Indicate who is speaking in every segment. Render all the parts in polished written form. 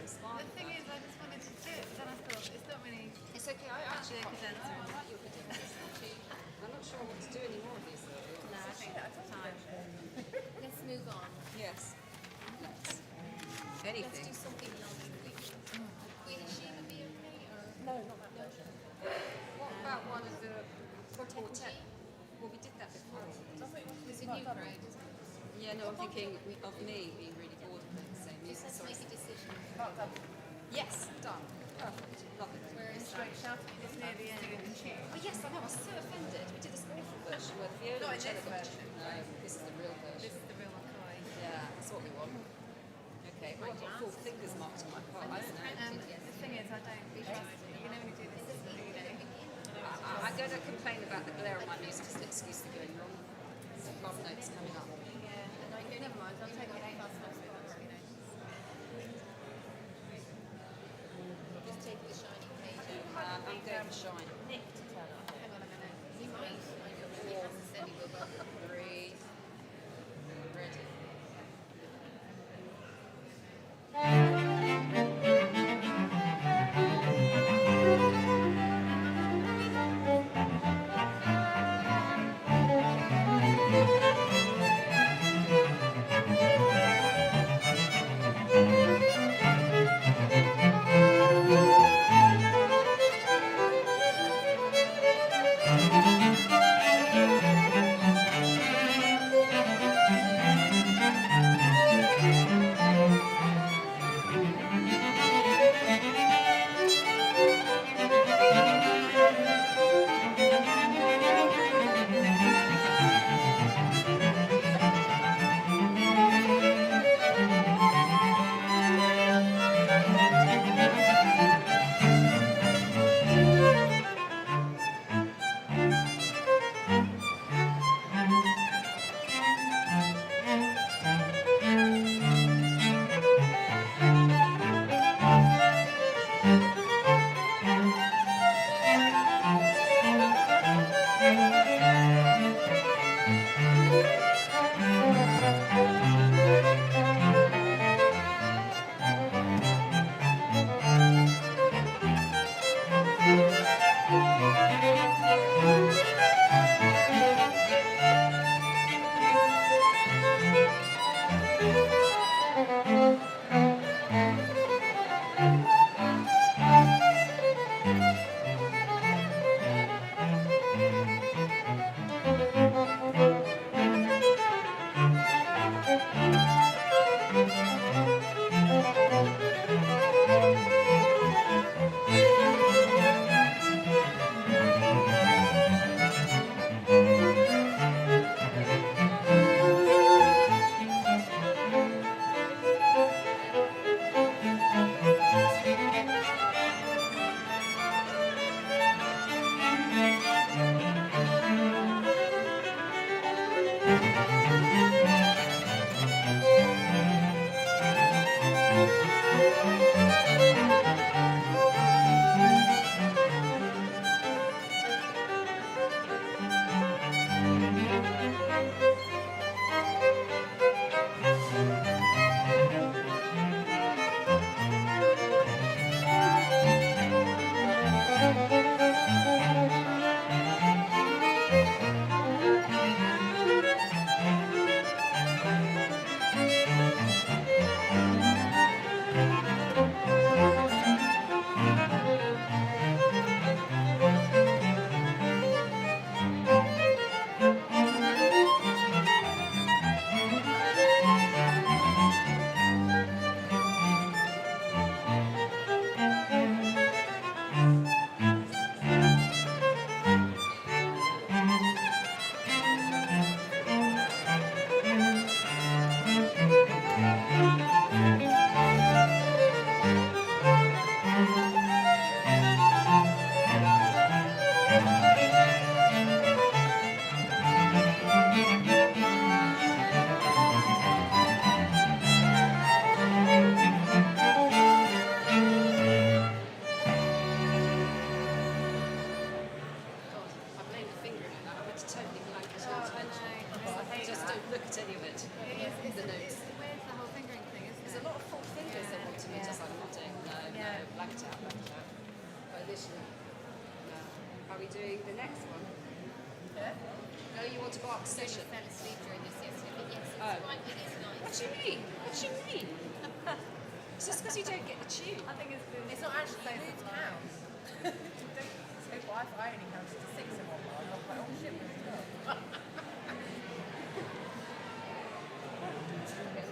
Speaker 1: inspired.
Speaker 2: The thing is, I just wanted to do it, but then I thought it's not really.
Speaker 1: It's okay. I actually
Speaker 2: Yeah, 'cause then it's-
Speaker 1: I like your cadenzas. I'm not sure what to do anymore of these.
Speaker 2: No, I think that's time.
Speaker 3: Let's move on.
Speaker 1: Yes. Let's.
Speaker 3: Let's
Speaker 1: Anything.
Speaker 3: do something non-English. Will Sheila be okay? Or
Speaker 4: No, not that version.
Speaker 1: What about one of the
Speaker 3: Quartet
Speaker 1: quartet?
Speaker 3: G?
Speaker 1: Well, we did that before.
Speaker 3: It's a new crowd, isn't it?
Speaker 1: Yeah, no, I'm thinking of me being really bored of the same
Speaker 3: Just
Speaker 1: music.
Speaker 3: let's make a decision.
Speaker 1: Yes, done. Perfect. Love it.
Speaker 3: Where is
Speaker 2: Straight shouting this near the end of the tune.
Speaker 1: Oh yes, I know. I was so offended. We did this awful version where the viola
Speaker 2: Not
Speaker 1: and
Speaker 2: in this
Speaker 1: cello got-
Speaker 2: version.
Speaker 1: No, this is the real
Speaker 2: This
Speaker 1: version.
Speaker 2: is the real McCoy.
Speaker 1: Yeah, that's what we want. Okay, well, I've got 4 fingers marked on my part. I don't know.
Speaker 2: The thing is, I don't visualise it. You know when you do this,
Speaker 1: I don't complain about the glare on my music as an excuse for going wrong. So half notes coming up.
Speaker 2: Yeah, and never mind. I'll take it eight last notes with us.
Speaker 3: Just take the shiny page out.
Speaker 1: I'm going for shine.
Speaker 4: Nick to turn up.
Speaker 2: Hang on a minute.
Speaker 3: He might. I don't know. He hasn't said he will. But
Speaker 1: 3. Ready. back it out. Coalition. No. Are we doing the next one?
Speaker 4: Yeah.
Speaker 1: No, you want to go up session?
Speaker 3: Fell asleep during this yesterday, but yes, it's
Speaker 1: Oh.
Speaker 3: right, it is nice.
Speaker 1: What do you mean? What do you mean? It's just because you don't get the tune.
Speaker 2: I think
Speaker 4: It's not actually moved count. So I only counted to 6 in one part. I was like, oh shit, we're done.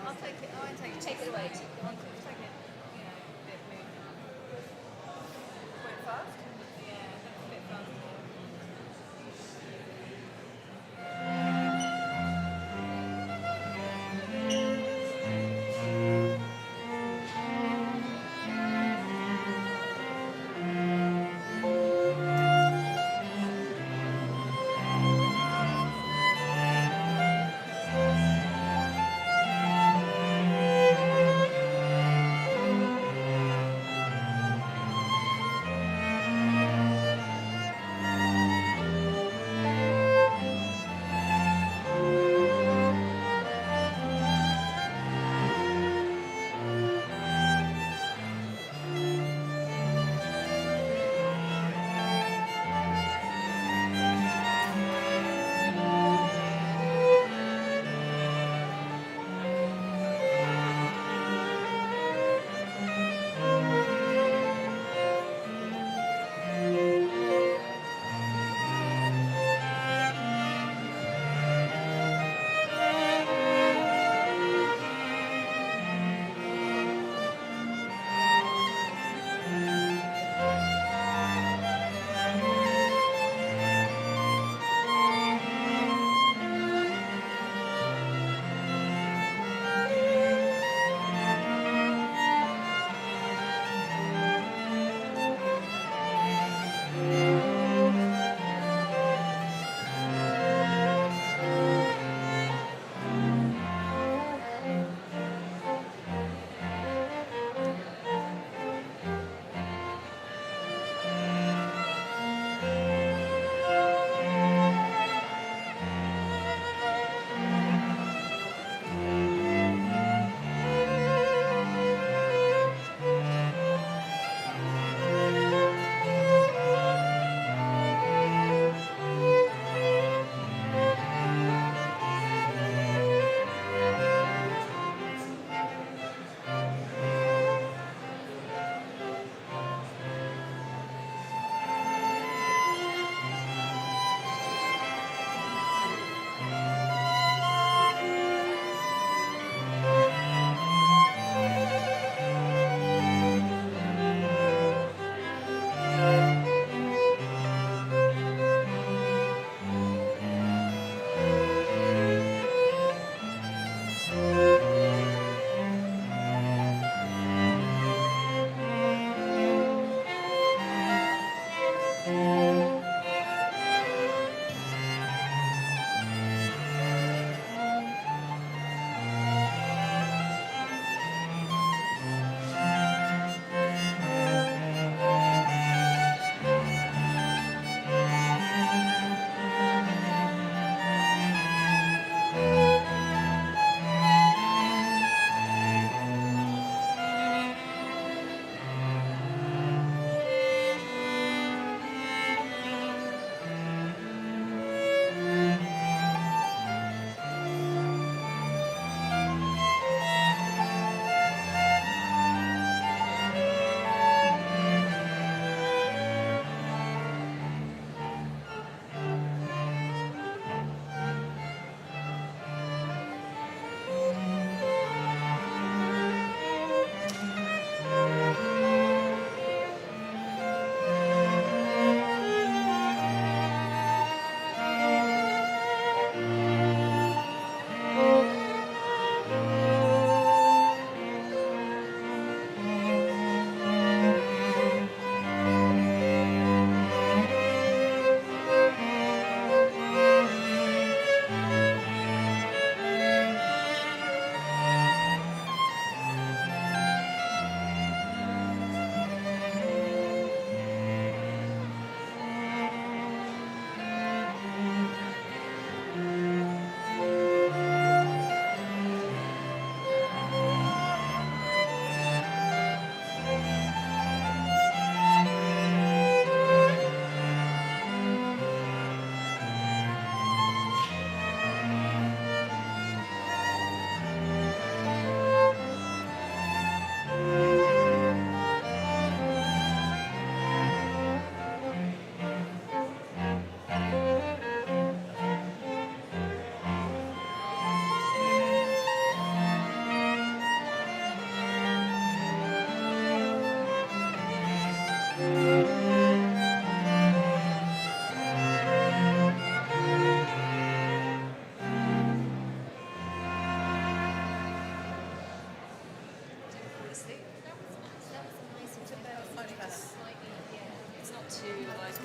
Speaker 2: I'll take it. I'll take it.
Speaker 1: Take it away.
Speaker 2: I'll take it. You know, a bit moved.
Speaker 4: Quite fast.
Speaker 2: Yeah, that's a bit fast.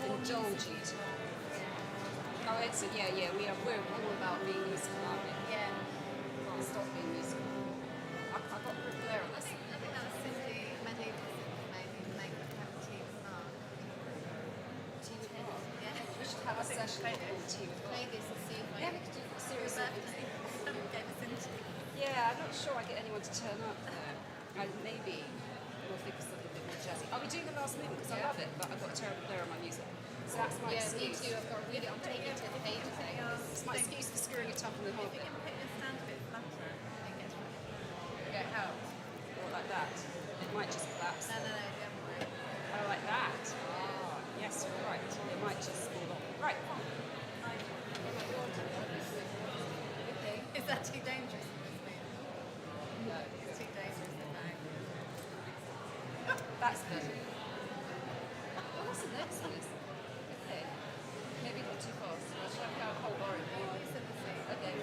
Speaker 1: indulge you. Oh, it's we're all about being musical, aren't we?
Speaker 3: Yeah.
Speaker 1: Can't stop being musical. I got a bit glare on this.
Speaker 2: I think that was Cindy, medieval Cindy maybe, make us have tea with Mark.
Speaker 1: Tea with Mark.
Speaker 2: Yeah.
Speaker 1: We should have a session called Tea with Mark.
Speaker 3: Play this and see if I
Speaker 1: Yeah, we could do a series of
Speaker 2: Birthday. Someone gave us into.
Speaker 1: Yeah, I'm not sure I get anyone to turn up there. Maybe we'll think of something a bit more jazzy. Are we doing the last movement? Because I love it, but I've got a terrible glare on my music. So that's my
Speaker 3: Yeah, me
Speaker 1: excuse.
Speaker 3: too. I've got to read it. I'm taking it to the pages.
Speaker 1: It's my excuse for screwing it up in the whole
Speaker 2: If you
Speaker 1: bit.
Speaker 2: can pick this stand a bit flatter, I think it's right.
Speaker 4: Yeah, it helps.
Speaker 1: Or like that. It might just collapse.
Speaker 2: No, the other way.
Speaker 1: Oh, like that. Ah, yes, you're right. It might just fall off. Right.
Speaker 3: Okay.
Speaker 2: Is that too dangerous for this move?
Speaker 1: No.
Speaker 2: It's too dangerous in that.
Speaker 1: That's better. Oh, what's the next one? Okay. Maybe not too fast. Should I go whole orange?
Speaker 2: You said the same.
Speaker 1: Okay.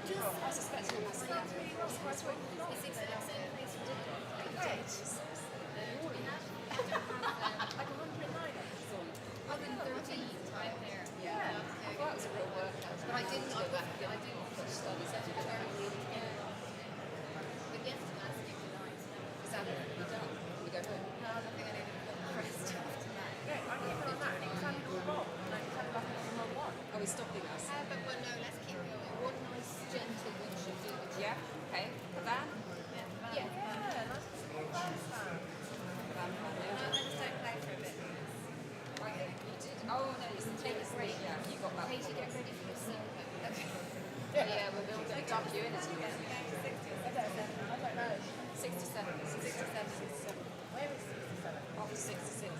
Speaker 1: I was expecting a massive
Speaker 3: It's exactly the same place we did it.
Speaker 4: Okay.
Speaker 3: We have
Speaker 4: Like 109 episodes.
Speaker 3: 113 time there.
Speaker 1: Yeah. I thought it was a real workout.
Speaker 3: But I didn't go back. I didn't study that. But yes, the last few nights.
Speaker 1: Is that it? We're done. Can we go home?
Speaker 3: No, I don't think I need to put the rest after that.
Speaker 4: Yeah, I keep on that. It's having a roll. Like, it's having like a small one.
Speaker 1: Are we stopping us?
Speaker 3: But well, no, let's keep going. One nice, gentle one should do the trick.
Speaker 1: Yeah? Okay. A van?
Speaker 3: Yeah.
Speaker 4: Yeah, nice small van sound.
Speaker 1: A van, yeah.
Speaker 2: I just don't play for a bit.
Speaker 1: Right, you did. Oh, no, it's take a break. Yeah, you got that.
Speaker 3: Katie, get ready for your seatbelt. Okay.
Speaker 1: Yeah, we're going to dump you in as you want.
Speaker 4: I don't know.
Speaker 1: 67. 67.
Speaker 4: Where is 67?
Speaker 1: After 66.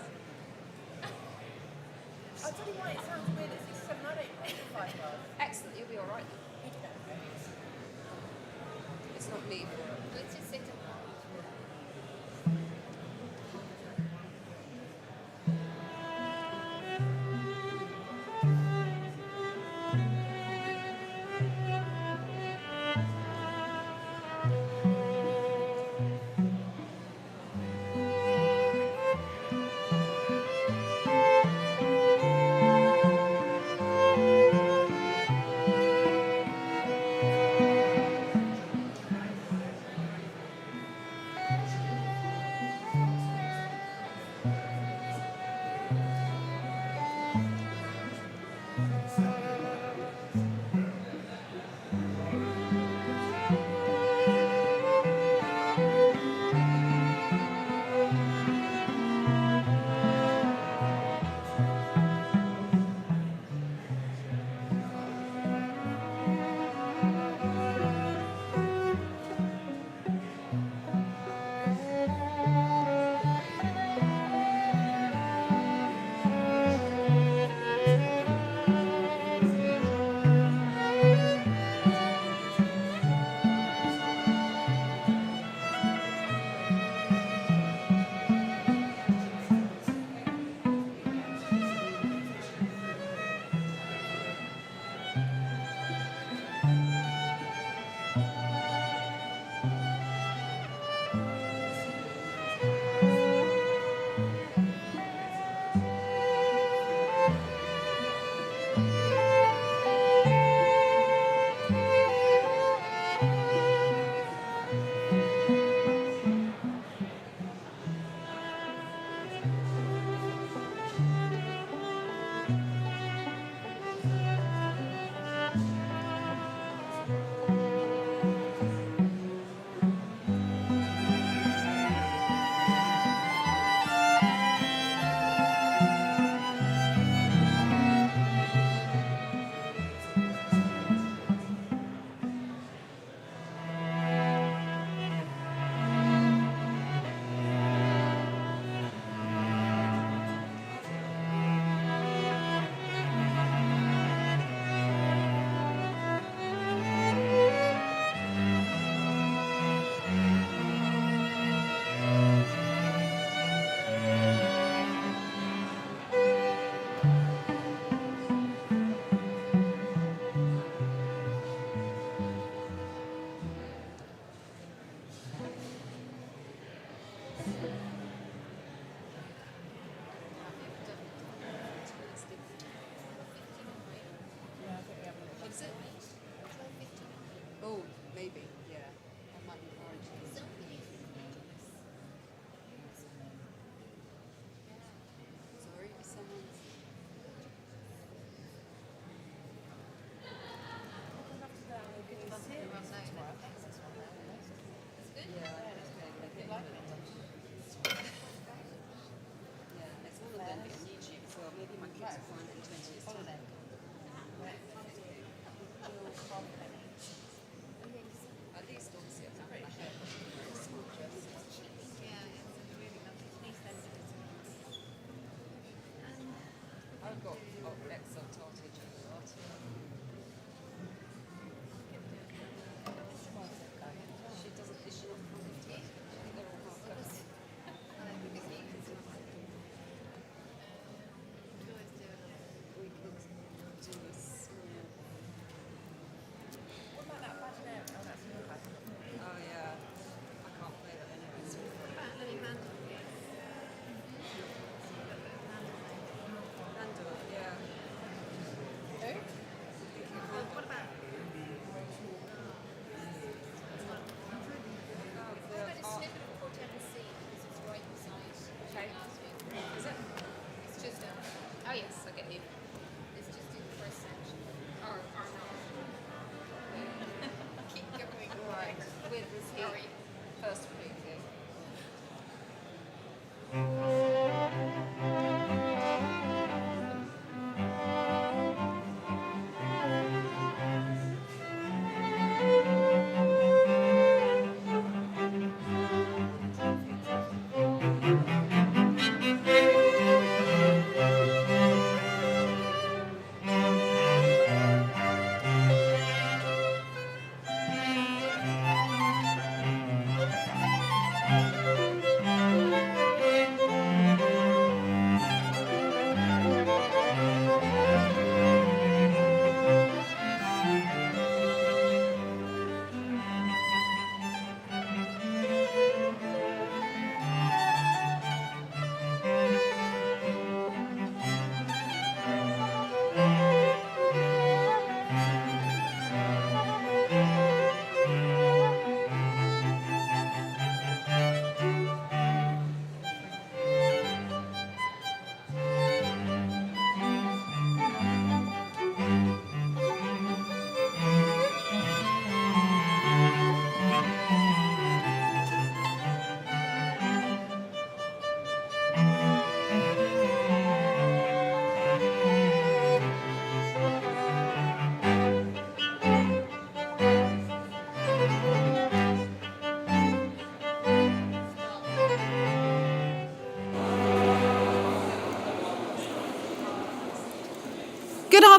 Speaker 4: I'll tell you why it sounds weird at 67. I don't 85 bars.
Speaker 1: Excellent, you'll be alright then. It's not me.
Speaker 3: Let's just sit up.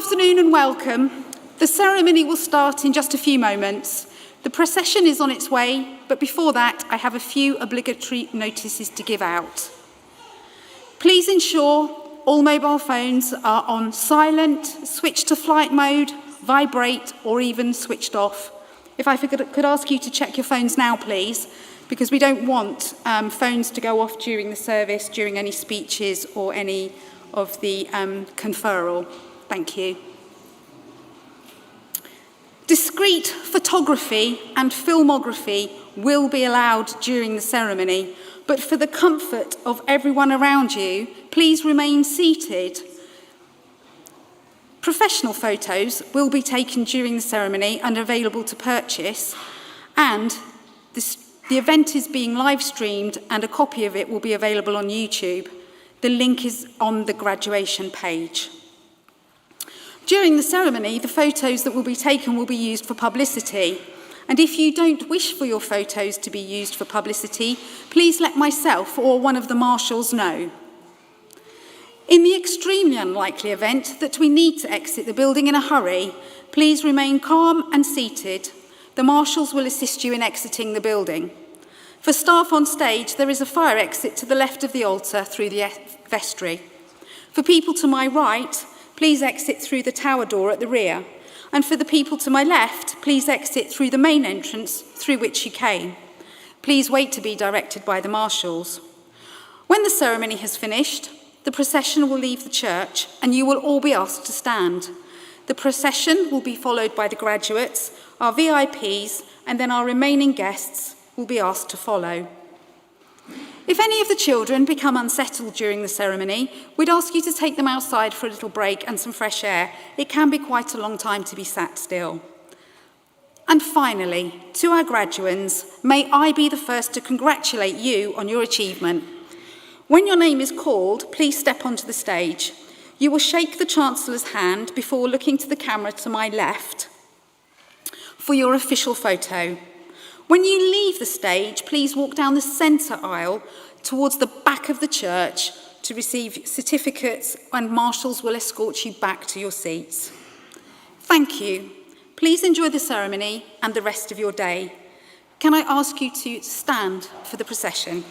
Speaker 5: afternoon and welcome. The ceremony will start in just a few moments. The procession is on its way, but before that, I have a few obligatory notices to give out. Please ensure all mobile phones are on silent, switched to flight mode, vibrate, or even switched off. If I could ask you to check your phones now, please, because we don't want phones to go off during the service, during any speeches or any of the conferral. Thank you. Discreet photography and filmography will be allowed during the ceremony, but for the comfort of everyone around you, please remain seated. Professional photos will be taken during the ceremony and available to purchase, and the event is being live streamed and a copy of it will be available on YouTube. The link is on the graduation page. During the ceremony, the photos that will be taken will be used for publicity. And if you don't wish for your photos to be used for publicity, please let myself or one of the marshals know. In the extremely unlikely event that we need to exit the building in a hurry, please remain calm and seated. The marshals will assist you in exiting the building. For staff on stage, there is a fire exit to the left of the altar through the vestry. For people to my right, please exit through the tower door at the rear. And for the people to my left, please exit through the main entrance through which you came. Please wait to be directed by the marshals. When the ceremony has finished, the procession will leave the church and you will all be asked to stand. The procession will be followed by the graduates, our VIPs, and then our remaining guests will be asked to follow. If any of the children become unsettled during the ceremony, we'd ask you to take them outside for a little break and some fresh air. It can be quite a long time to be sat still. And finally, to our graduands, may I be the first to congratulate you on your achievement. When your name is called, please step onto the stage. You will shake the Chancellor's hand before looking to the camera to my left for your official photo. When you leave the stage, please walk down the centre aisle towards the back of the church to receive certificates, and marshals will escort you back to your seats. Thank you. Please enjoy the ceremony and the rest of your day. Can I ask you to stand for the procession?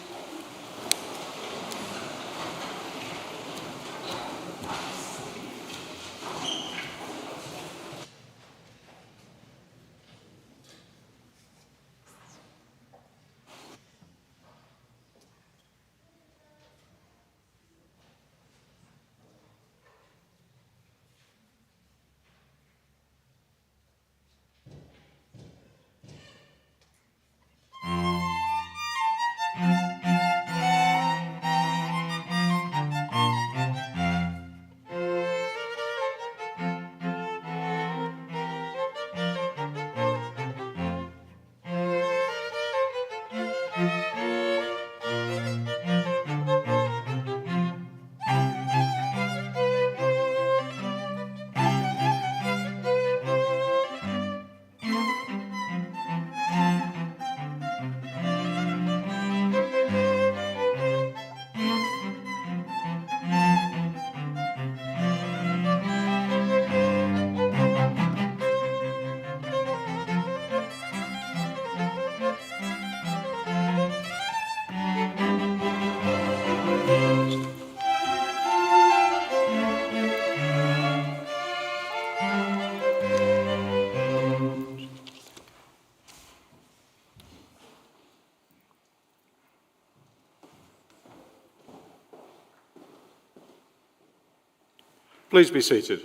Speaker 6: Please be seated.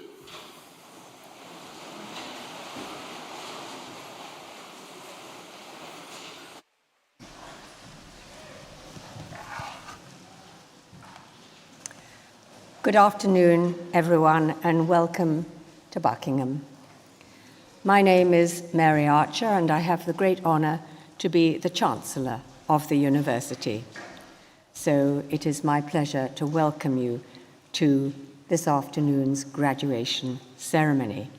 Speaker 7: Good afternoon, everyone, and welcome to Buckingham. My name is Mary Archer, and I have the great honour to be the Chancellor of the University. So it is my pleasure to welcome you to this afternoon's graduation ceremony,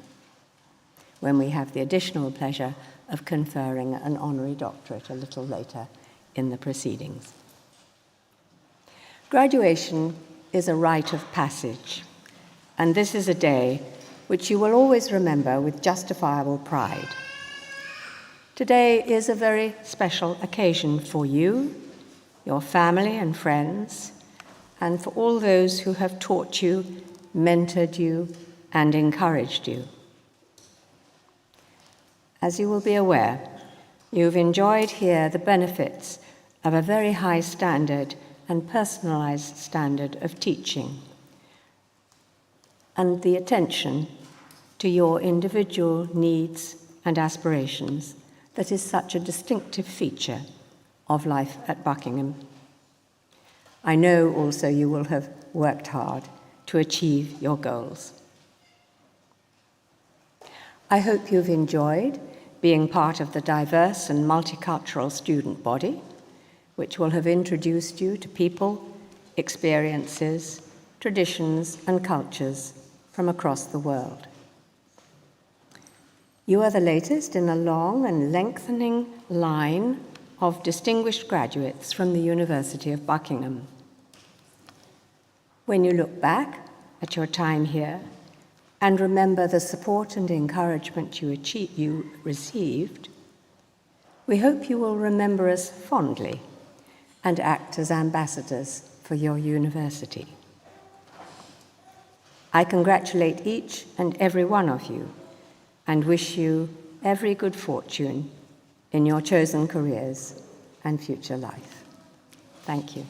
Speaker 7: when we have the additional pleasure of conferring an honorary doctorate a little later in the proceedings. Graduation is a rite of passage, and this is a day which you will always remember with justifiable pride. Today is a very special occasion for you, your family and friends, and for all those who have taught you, mentored you, and encouraged you. As you will be aware, you've enjoyed here the benefits of a very high standard and personalized standard of teaching, and the attention to your individual needs and aspirations that is such a distinctive feature of life at Buckingham. I know also you will have worked hard to achieve your goals. I hope you've enjoyed being part of the diverse and multicultural student body, which will have introduced you to people, experiences, traditions, and cultures from across the world. You are the latest in a long and lengthening line of distinguished graduates from the University of Buckingham. When you look back at your time here and remember the support and encouragement you received, we hope you will remember us fondly and act as ambassadors for your university. I congratulate each and every one of you and wish you every good fortune in your chosen careers and future life. Thank you.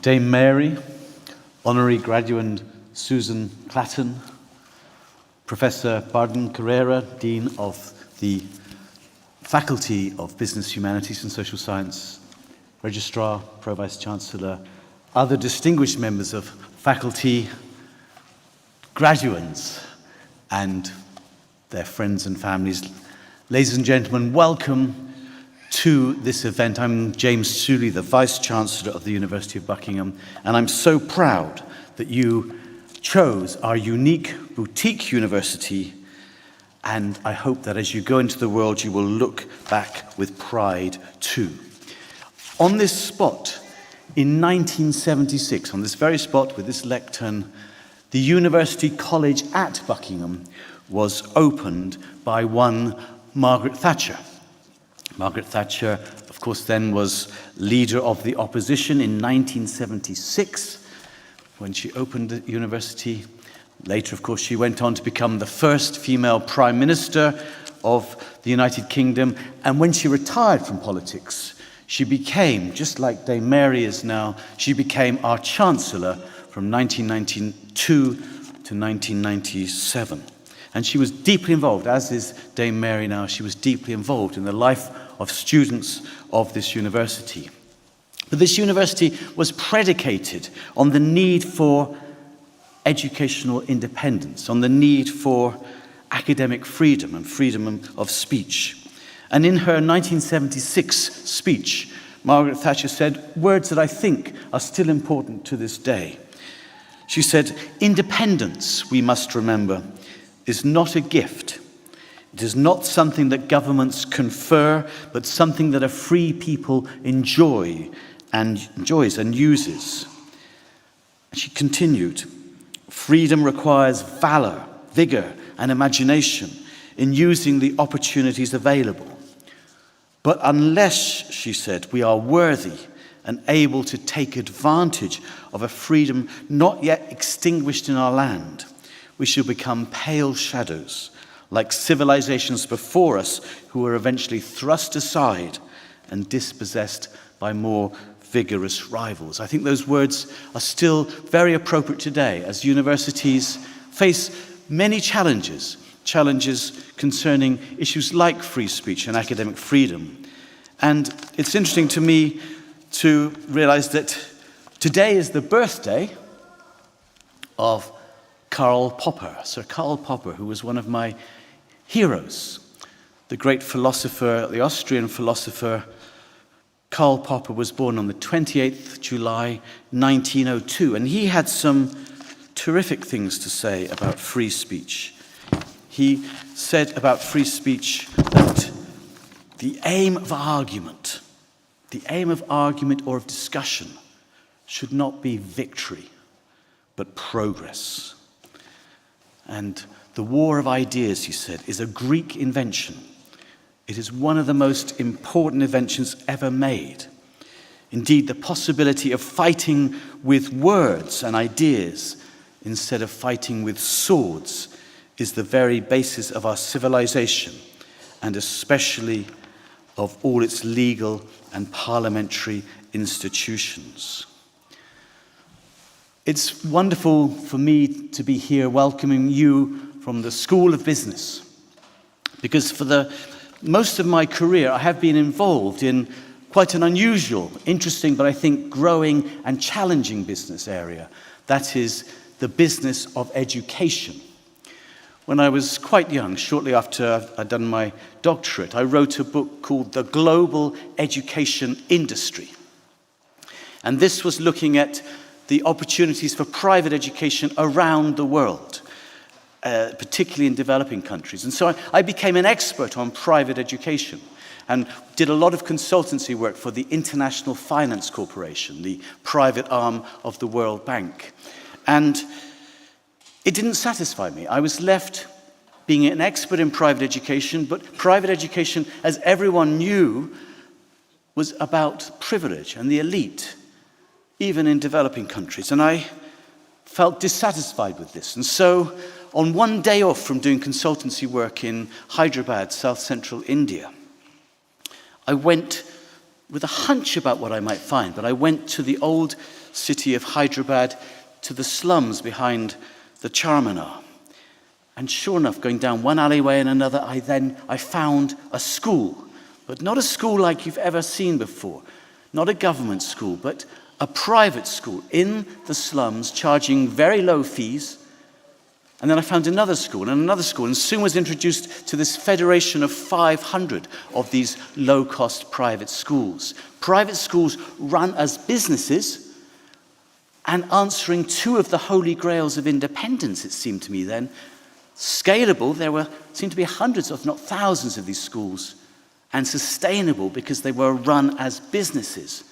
Speaker 8: Dame Mary, Honorary Graduate Susan Clatton, Professor Barden Carrera, Dean of the Faculty of Business Humanities and Social Science, Registrar, Pro-Vice-chancellor, other distinguished members of faculty, graduates, and their friends and families. Ladies and gentlemen, welcome to this event. I'm James Suley, the Vice-Chancellor of the University of Buckingham, and I'm so proud that you chose our unique boutique university, and I hope that as you go into the world, you will look back with pride too. On this spot, in 1976, on this very spot with this lectern, the University College at Buckingham was opened by one Margaret Thatcher. Margaret Thatcher, of course, then was leader of the opposition in 1976 when she opened the university. Later, of course, she went on to become the first female Prime Minister of the United Kingdom. And when she retired from politics, she became, just like Dame Mary is now, she became our Chancellor from 1992 to 1997. And she was deeply involved, as is Dame Mary now, she was deeply involved in the life of students of this university. But this university was predicated on the need for educational independence, on the need for academic freedom and freedom of speech. And in her 1976 speech, Margaret Thatcher said words that I think are still important to this day. She said, "Independence, we must remember, is not a gift. It is not something that governments confer, but something that a free people enjoys and uses." She continued, "Freedom requires valor, vigor, and imagination in using the opportunities available. But unless," she said, "we are worthy and able to take advantage of a freedom not yet extinguished in our land, we shall become pale shadows, like civilizations before us who were eventually thrust aside and dispossessed by more vigorous rivals." I think those words are still very appropriate today as universities face many challenges concerning issues like free speech and academic freedom. And it's interesting to me to realize that today is the birthday of Karl Popper, Sir Karl Popper, who was one of my heroes, the great philosopher, the Austrian philosopher. Karl Popper was born on the 28th July 1902, and he had some terrific things to say about free speech. He said about free speech that the aim of argument or of discussion should not be victory, but progress. And the war of ideas, he said, is a Greek invention. It is one of the most important inventions ever made. Indeed, the possibility of fighting with words and ideas instead of fighting with swords is the very basis of our civilization, and especially of all its legal and parliamentary institutions. It's wonderful for me to be here welcoming you from the School of Business, because for the most of my career I have been involved in quite an unusual, interesting, but I think growing and challenging business area. That is the business of education. When I was quite young, shortly after I'd done my doctorate, I wrote a book called The Global Education Industry. And this was looking at the opportunities for private education around the world, particularly in developing countries. And so I became an expert on private education and did a lot of consultancy work for the International Finance Corporation, the private arm of the World Bank. And it didn't satisfy me. I was left being an expert in private education, but private education, as everyone knew, was about privilege and the elite, even in developing countries. And I felt dissatisfied with this. And so, on one day off from doing consultancy work in Hyderabad, south-central India, I went with a hunch about what I might find, but I went to the old city of Hyderabad, to the slums behind the Charminar. And sure enough, going down one alleyway and another, I found a school, but not a school like you've ever seen before, not a government school, but a private school in the slums, charging very low fees. And then I found another school, and soon was introduced to this federation of 500 of these low-cost private schools. Private schools run as businesses and answering two of the holy grails of independence, it seemed to me then. Scalable, there seemed to be hundreds, if not thousands, of these schools, and sustainable because they were run as businesses.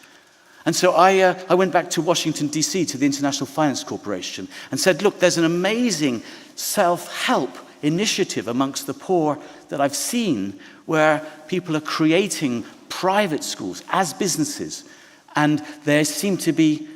Speaker 8: And so I went back to Washington, D.C., to the International Finance Corporation, and said, look, there's an amazing self-help initiative amongst the poor that I've seen where people are creating private schools as businesses, and they seem to be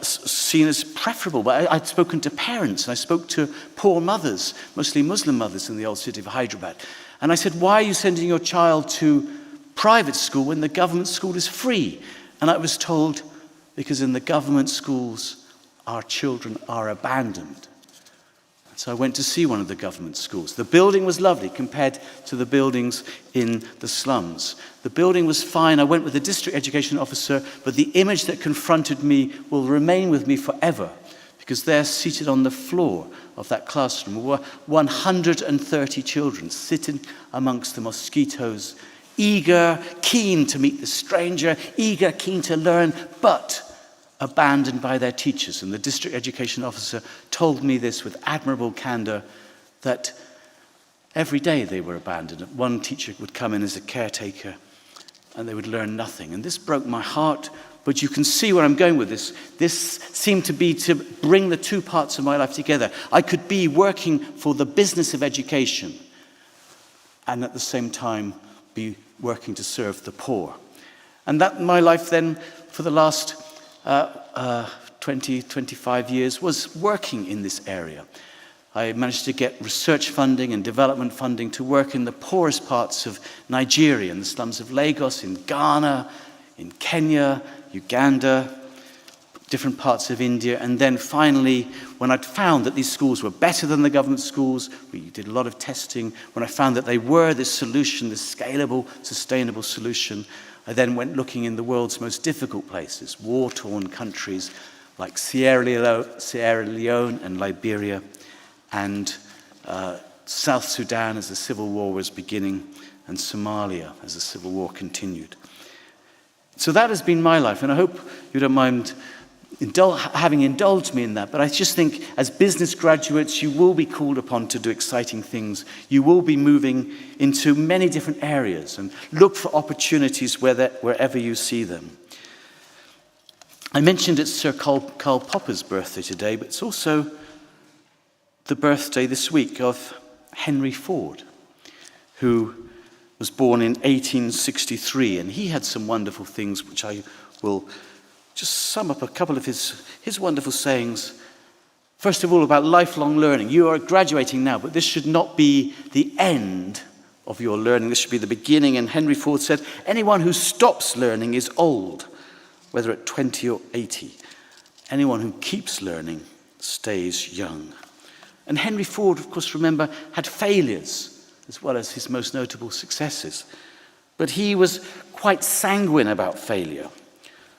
Speaker 8: seen as preferable. But I'd spoken to parents, and I spoke to poor mothers, mostly Muslim mothers in the old city of Hyderabad. And I said, why are you sending your child to private school when the government school is free? And I was told, because in the government schools, our children are abandoned. So I went to see one of the government schools. The building was lovely compared to the buildings in the slums. The building was fine. I went with the district education officer, but the image that confronted me will remain with me forever, because there, seated on the floor of that classroom, were 130 children sitting amongst the mosquitoes, eager, keen to meet the stranger, eager, keen to learn, but abandoned by their teachers. And the district education officer told me this with admirable candor, that every day they were abandoned. One teacher would come in as a caretaker and they would learn nothing. And this broke my heart, but you can see where I'm going with this. This seemed to be to bring the two parts of my life together. I could be working for the business of education and at the same time be working to serve the poor. And that my life then, for the last 20, 25 years, was working in this area. I managed to get research funding and development funding to work in the poorest parts of Nigeria, in the slums of Lagos, in Ghana, in Kenya, Uganda, different parts of India. And then finally, when I'd found that these schools were better than the government schools, we did a lot of testing. When I found that they were this solution, this scalable, sustainable solution, I then went looking in the world's most difficult places, war-torn countries like Sierra Leone and Liberia, and South Sudan as the civil war was beginning, and Somalia as the civil war continued. So that has been my life, and I hope you don't mind having indulged me in that, but I just think as business graduates, you will be called upon to do exciting things. You will be moving into many different areas and look for opportunities wherever you see them. I mentioned it's Sir Karl Popper's birthday today, but it's also the birthday this week of Henry Ford, who was born in 1863, and he had some wonderful things which I will just sum up a couple of his wonderful sayings. First of all, about lifelong learning. You are graduating now, but this should not be the end of your learning. This should be the beginning. And Henry Ford said, anyone who stops learning is old, whether at 20 or 80. Anyone who keeps learning stays young. And Henry Ford, of course, remember, had failures as well as his most notable successes. But he was quite sanguine about failure.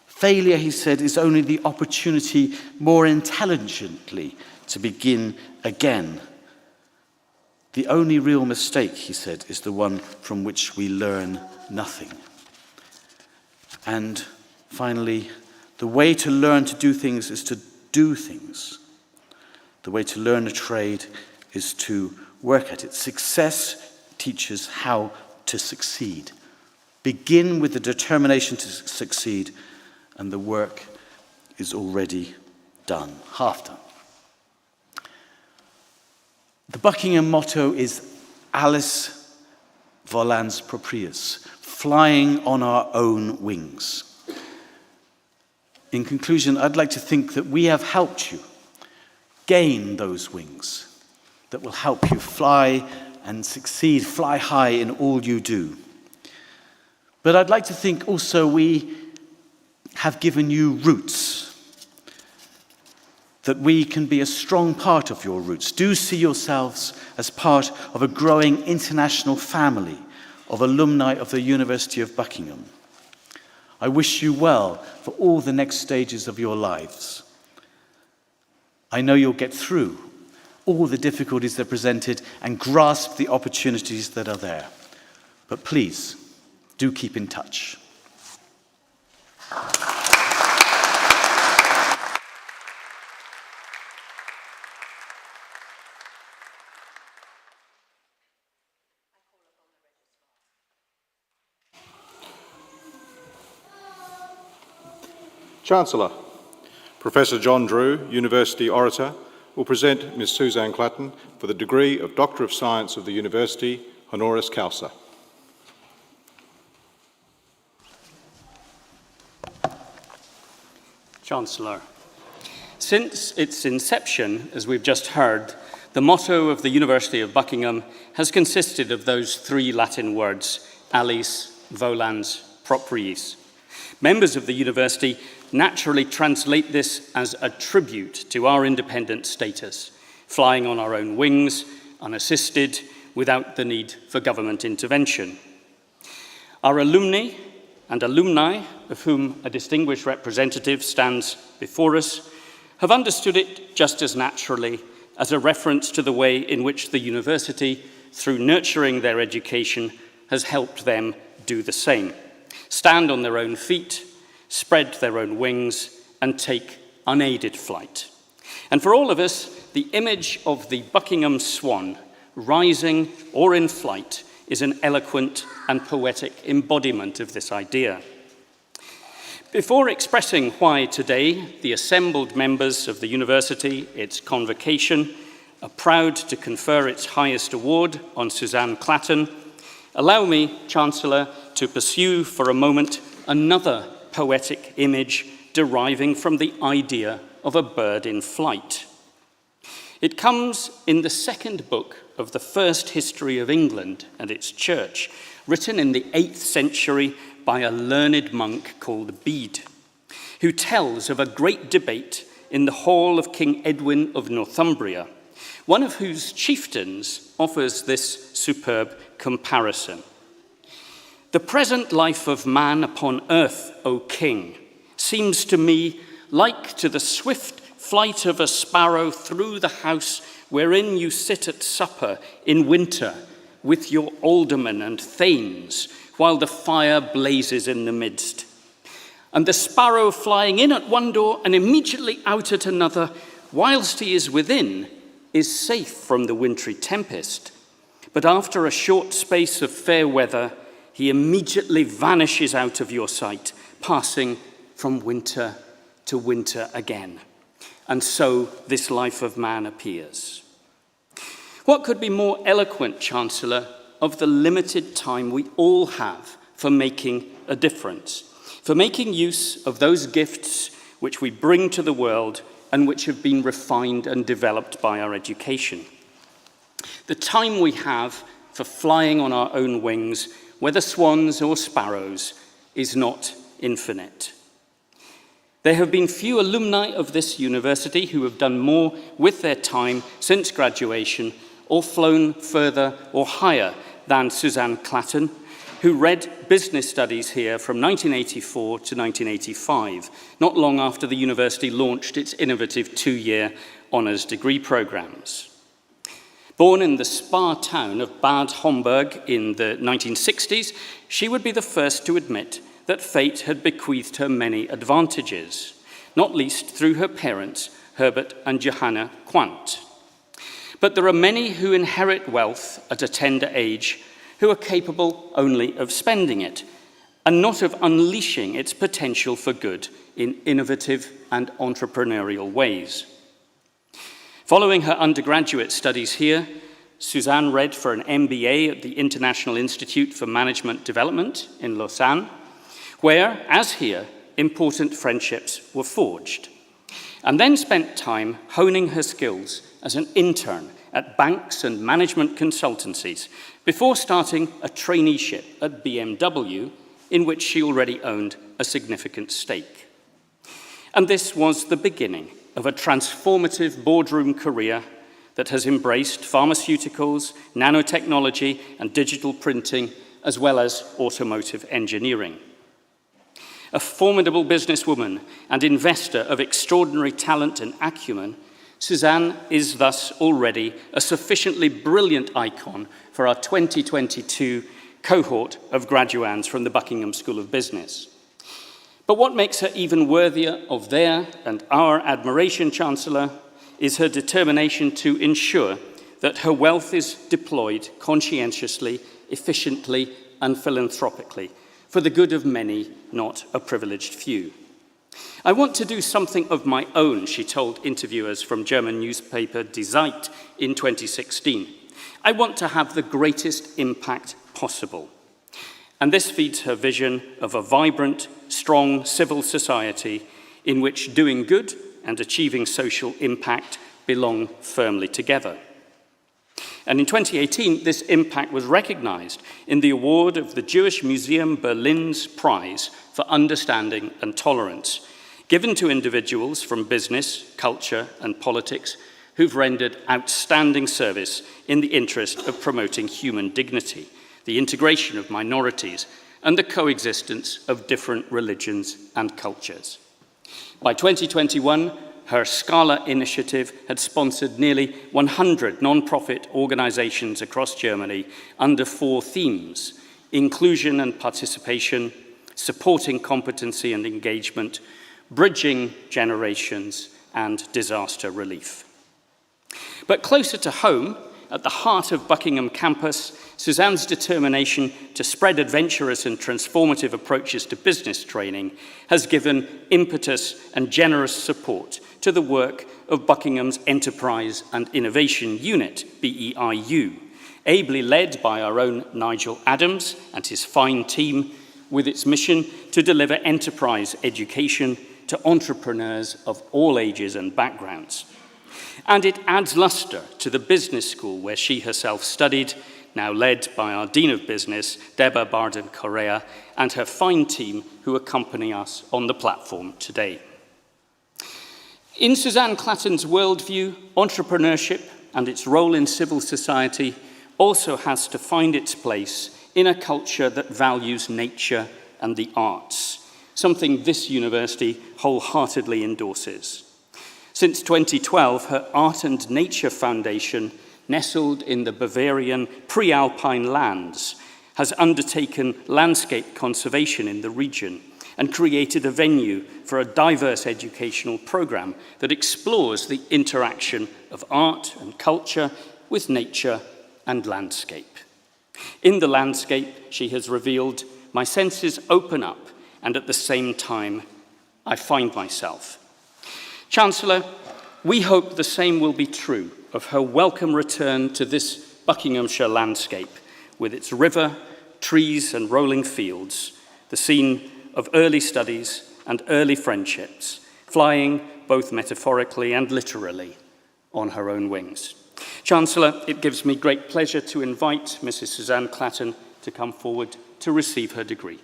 Speaker 8: Failure, he said, is only the opportunity more intelligently to begin again. The only real mistake, he said, is the one from which we learn nothing. And finally, the way to learn to do things is to do things. The way to learn a trade is to work at it. Success teaches how to succeed. Begin with the determination to succeed, and the work is already done, half done. The Buckingham motto is Alice volans proprius, flying on our own wings. In conclusion, I'd like to think that we have helped you gain those wings that will help you fly and succeed, fly high in all you do. But I'd like to think also we have given you roots, that we can be a strong part of your roots. Do see yourselves as part of a growing international family of alumni of the University of Buckingham. I wish you well for all the next stages of your lives. I know you'll get through all the difficulties that are presented and grasp the opportunities that are there. But please, do keep in touch.
Speaker 6: Chancellor, Professor John Drew, University Orator, will present Ms. Suzanne Clatton for the degree of Doctor of Science of the University, honoris causa.
Speaker 9: Chancellor, since its inception, as we've just heard, the motto of the University of Buckingham has consisted of those three Latin words, Alice volans propriis. Members of the university naturally translate this as a tribute to our independent status, flying on our own wings, unassisted, without the need for government intervention. Our alumni and alumni, of whom a distinguished representative stands before us, have understood it just as naturally as a reference to the way in which the university, through nurturing their education, has helped them do the same. Stand on their own feet, spread their own wings, and take unaided flight. And for all of us, the image of the Buckingham swan, rising or in flight, is an eloquent and poetic embodiment of this idea. Before expressing why today the assembled members of the university, its convocation, are proud to confer its highest award on Suzanne Clatton, allow me, Chancellor, to pursue for a moment another poetic image deriving from the idea of a bird in flight. It comes in the second book of the first history of England and its church, written in the 8th century by a learned monk called Bede, who tells of a great debate in the hall of King Edwin of Northumbria, one of whose chieftains offers this superb comparison. The present life of man upon earth, O king, seems to me like to the swift flight of a sparrow through the house wherein you sit at supper in winter with your aldermen and thanes while the fire blazes in the midst. And the sparrow flying in at one door and immediately out at another, whilst he is within, is safe from the wintry tempest. But after a short space of fair weather, he immediately vanishes out of your sight, passing from winter to winter again. And so this life of man appears. What could be more eloquent, Chancellor, of the limited time we all have for making a difference, for making use of those gifts which we bring to the world and which have been refined and developed by our education. The time we have for flying on our own wings, whether swans or sparrows, is not infinite. There have been few alumni of this university who have done more with their time since graduation or flown further or higher than Suzanne Clatton, who read business studies here from 1984 to 1985, not long after the university launched its innovative 2-year honours degree programmes. Born in the spa town of Bad Homburg in the 1960s, she would be the first to admit that fate had bequeathed her many advantages, not least through her parents, Herbert and Johanna Quandt. But there are many who inherit wealth at a tender age who are capable only of spending it and not of unleashing its potential for good in innovative and entrepreneurial ways. Following her undergraduate studies here, Suzanne read for an MBA at the International Institute for Management Development in Lausanne, where, as here, important friendships were forged, and then spent time honing her skills as an intern at banks and management consultancies before starting a traineeship at BMW, in which she already owned a significant stake. And this was the beginning of a transformative boardroom career that has embraced pharmaceuticals, nanotechnology, and digital printing, as well as automotive engineering. A formidable businesswoman and investor of extraordinary talent and acumen, Suzanne is thus already a sufficiently brilliant icon for our 2022 cohort of graduands from the Buckingham School of Business. But what makes her even worthier of their and our admiration, Chancellor, is her determination to ensure that her wealth is deployed conscientiously, efficiently, and philanthropically for the good of many, not a privileged few. I want to do something of my own, she told interviewers from German newspaper Die Zeit in 2016. I want to have the greatest impact possible. And this feeds her vision of a vibrant, strong civil society in which doing good and achieving social impact belong firmly together. And in 2018, this impact was recognized in the award of the Jewish Museum Berlin's Prize for Understanding and Tolerance, given to individuals from business, culture, and politics who've rendered outstanding service in the interest of promoting human dignity, the integration of minorities, and the coexistence of different religions and cultures. By 2021, her Scala initiative had sponsored nearly 100 non-profit organizations across Germany under 4 themes: inclusion and participation, supporting competency and engagement, bridging generations, and disaster relief. But closer to home, at the heart of Buckingham campus, Suzanne's determination to spread adventurous and transformative approaches to business training has given impetus and generous support to the work of Buckingham's Enterprise and Innovation Unit, BEIU, ably led by our own Nigel Adams and his fine team, with its mission to deliver enterprise education to entrepreneurs of all ages and backgrounds. And it adds luster to the business school where she herself studied, now led by our Dean of Business, Deborah Barden-Correa, and her fine team who accompany us on the platform today. In Suzanne Clatton's worldview, entrepreneurship and its role in civil society also has to find its place in a culture that values nature and the arts, something this university wholeheartedly endorses. Since 2012, her Art and Nature Foundation, nestled in the Bavarian pre-alpine lands, has undertaken landscape conservation in the region and created a venue for a diverse educational programme that explores the interaction of art and culture with nature and landscape. In the landscape, she has revealed, my senses open up, and at the same time, I find myself. Chancellor, we hope the same will be true of her welcome return to this Buckinghamshire landscape, with its river, trees and rolling fields, the scene of early studies and early friendships, flying both metaphorically and literally on her own wings. Chancellor, it gives me great pleasure to invite Mrs. Suzanne Clatton to come forward to receive her degree.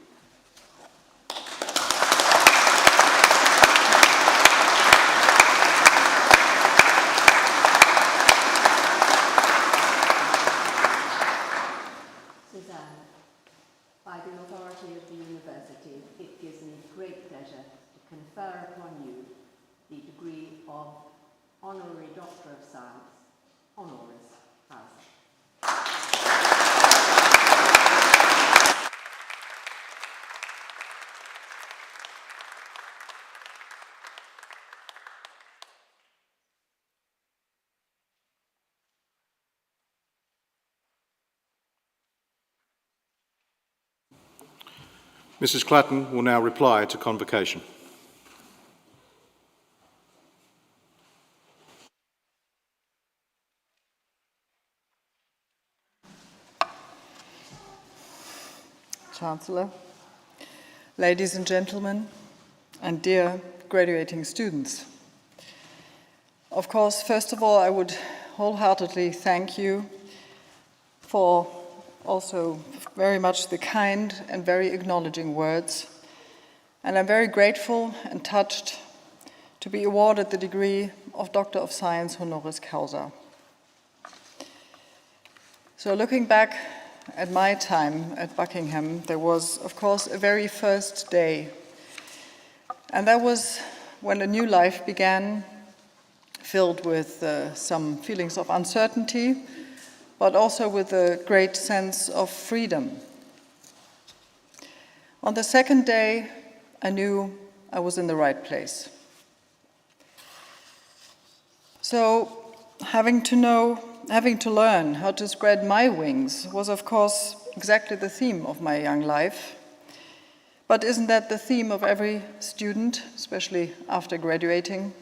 Speaker 7: Suzanne, by the authority of the university, it gives me great pleasure to confer upon you the degree of Honorary Doctor of Science, Honoris Causa.
Speaker 6: Mrs. Clatton will now reply to convocation.
Speaker 10: Chancellor, ladies and gentlemen, and dear graduating students. Of course, first of all, I would wholeheartedly thank you for also very much the kind and very acknowledging words. And I'm very grateful and touched to be awarded the degree of Doctor of Science Honoris Causa. So looking back at my time at Buckingham, there was, of course, a very first day. And that was when a new life began, filled with some feelings of uncertainty, but also with a great sense of freedom. On the second day, I knew I was in the right place. So, having to learn how to spread my wings was, of course, exactly the theme of my young life. But isn't that the theme of every student, especially after graduating?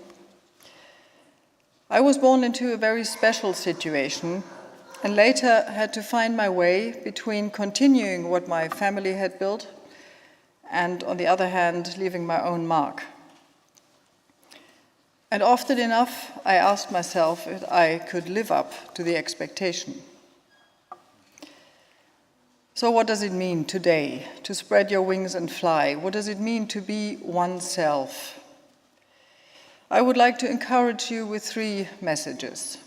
Speaker 10: I was born into a very special situation and later had to find my way between continuing what my family had built and, on the other hand, leaving my own mark. And often enough, I asked myself if I could live up to the expectation. So what does it mean today to spread your wings and fly? What does it mean to be oneself? I would like to encourage you with 3 messages.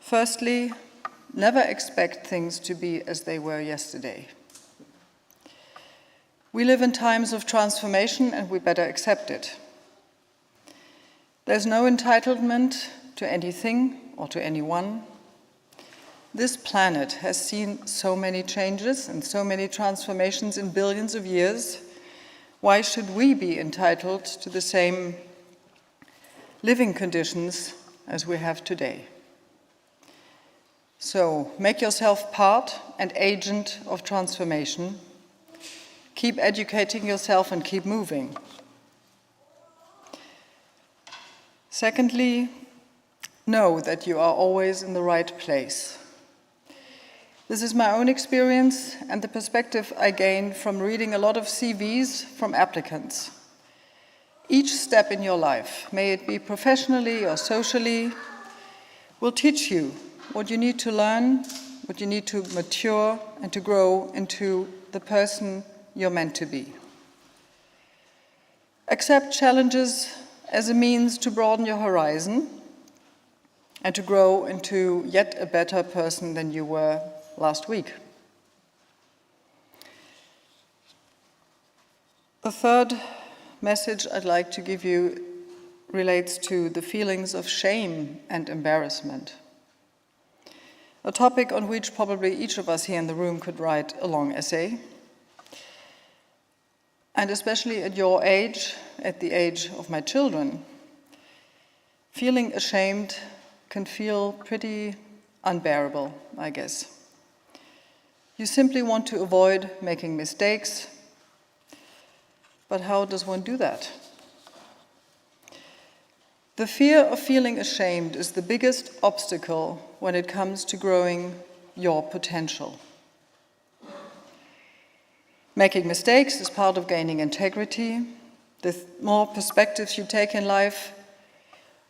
Speaker 10: Firstly, never expect things to be as they were yesterday. We live in times of transformation and we better accept it. There's no entitlement to anything or to anyone. This planet has seen so many changes and so many transformations in billions of years. Why should we be entitled to the same living conditions as we have today? So, make yourself part and agent of transformation. Keep educating yourself and keep moving. Secondly, know that you are always in the right place. This is my own experience and the perspective I gained from reading a lot of CVs from applicants. Each step in your life, may it be professionally or socially, will teach you what you need to learn, what you need to mature and to grow into the person you're meant to be. Accept challenges as a means to broaden your horizon and to grow into yet a better person than you were last week. The third message I'd like to give you relates to the feelings of shame and embarrassment. A topic on which probably each of us here in the room could write a long essay. and especially at your age, at the age of my children, feeling ashamed can feel pretty unbearable, I guess. You simply want to avoid making mistakes, but how does one do that? The fear of feeling ashamed is the biggest obstacle when it comes to growing your potential. Making mistakes is part of gaining integrity. The more perspectives you take in life,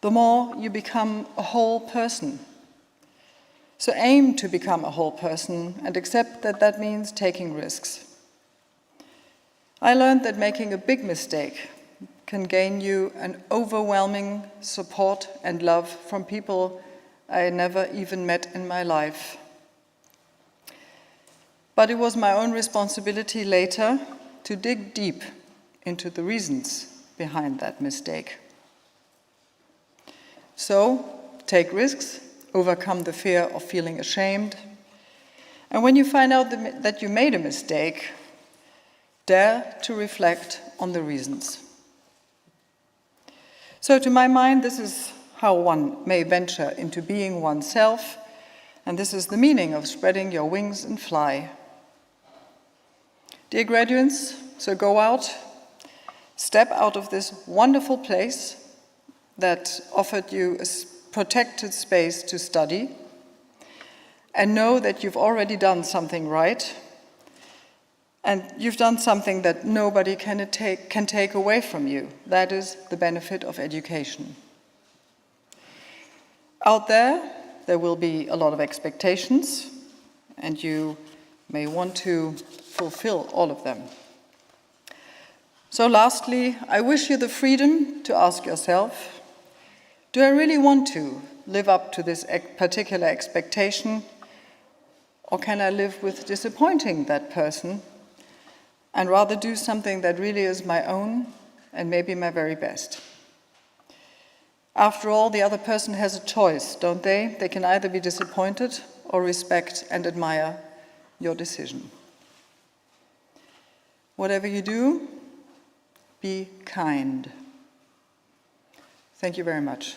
Speaker 10: the more you become a whole person. So aim to become a whole person and accept that that means taking risks. I learned that making a big mistake can gain you an overwhelming support and love from people I never even met in my life. But it was my own responsibility later to dig deep into the reasons behind that mistake. So, take risks, overcome the fear of feeling ashamed, and when you find out that you made a mistake, dare to reflect on the reasons. So to my mind, this is how one may venture into being oneself, and this is the meaning of spreading your wings and fly. Dear graduates, so go out, step out of this wonderful place that offered you a protected space to study, and know that you've already done something right, and you've done something that nobody can take away from you. That is the benefit of education. Out there will be a lot of expectations, and you may want to fulfill all of them. So lastly, I wish you the freedom to ask yourself, do I really want to live up to this particular expectation, or can I live with disappointing that person and rather do something that really is my own and maybe my very best? After all, the other person has a choice, don't they? They can either be disappointed or respect and admire your decision. Whatever you do, be kind. Thank you very much.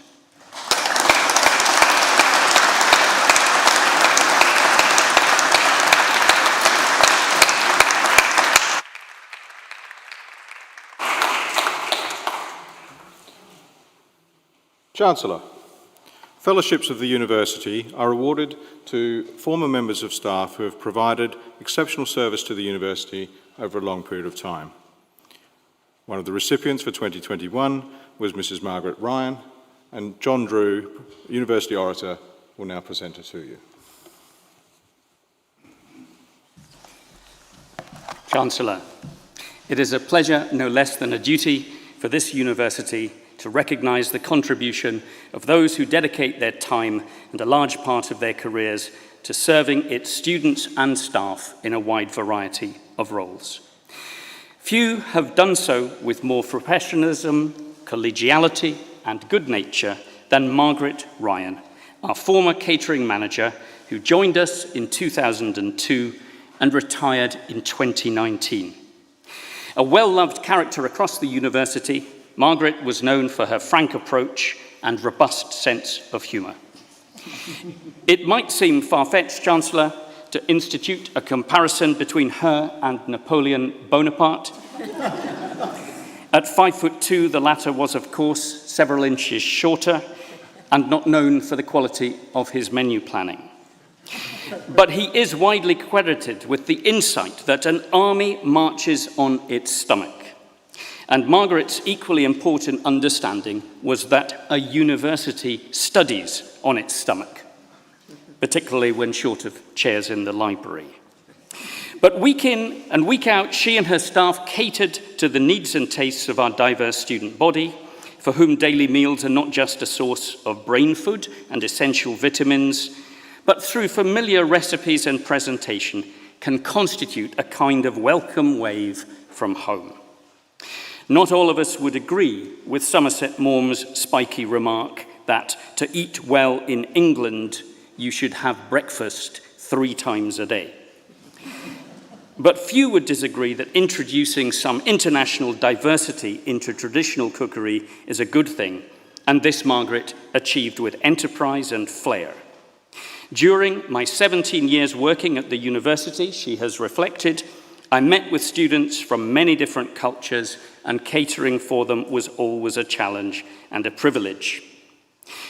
Speaker 6: Chancellor, fellowships of the university are awarded to former members of staff who have provided exceptional service to the university over a long period of time. One of the recipients for 2021 was Mrs. Margaret Ryan, and John Drew, University Orator, will now present her to you.
Speaker 9: Chancellor, it is a pleasure, no less than a duty, for this university to recognise the contribution of those who dedicate their time and a large part of their careers to serving its students and staff in a wide variety of roles. Few have done so with more professionalism, collegiality, and good nature than Margaret Ryan, our former catering manager, who joined us in 2002 and retired in 2019. A well-loved character across the university, Margaret was known for her frank approach and robust sense of humour. It might seem far-fetched, Chancellor, to institute a comparison between her and Napoleon Bonaparte. At 5'2", the latter was, of course, several inches shorter and not known for the quality of his menu planning. But he is widely credited with the insight that an army marches on its stomach. And Margaret's equally important understanding was that a university studies on its stomach, particularly when short of chairs in the library. But week in and week out, she and her staff catered to the needs and tastes of our diverse student body, for whom daily meals are not just a source of brain food and essential vitamins, but through familiar recipes and presentation can constitute a kind of welcome wave from home. Not all of us would agree with Somerset Maugham's spiky remark that to eat well in England, you should have breakfast 3 times a day. But few would disagree that introducing some international diversity into traditional cookery is a good thing, and this Margaret achieved with enterprise and flair. During my 17 years working at the university, she has reflected, I met with students from many different cultures, and catering for them was always a challenge and a privilege.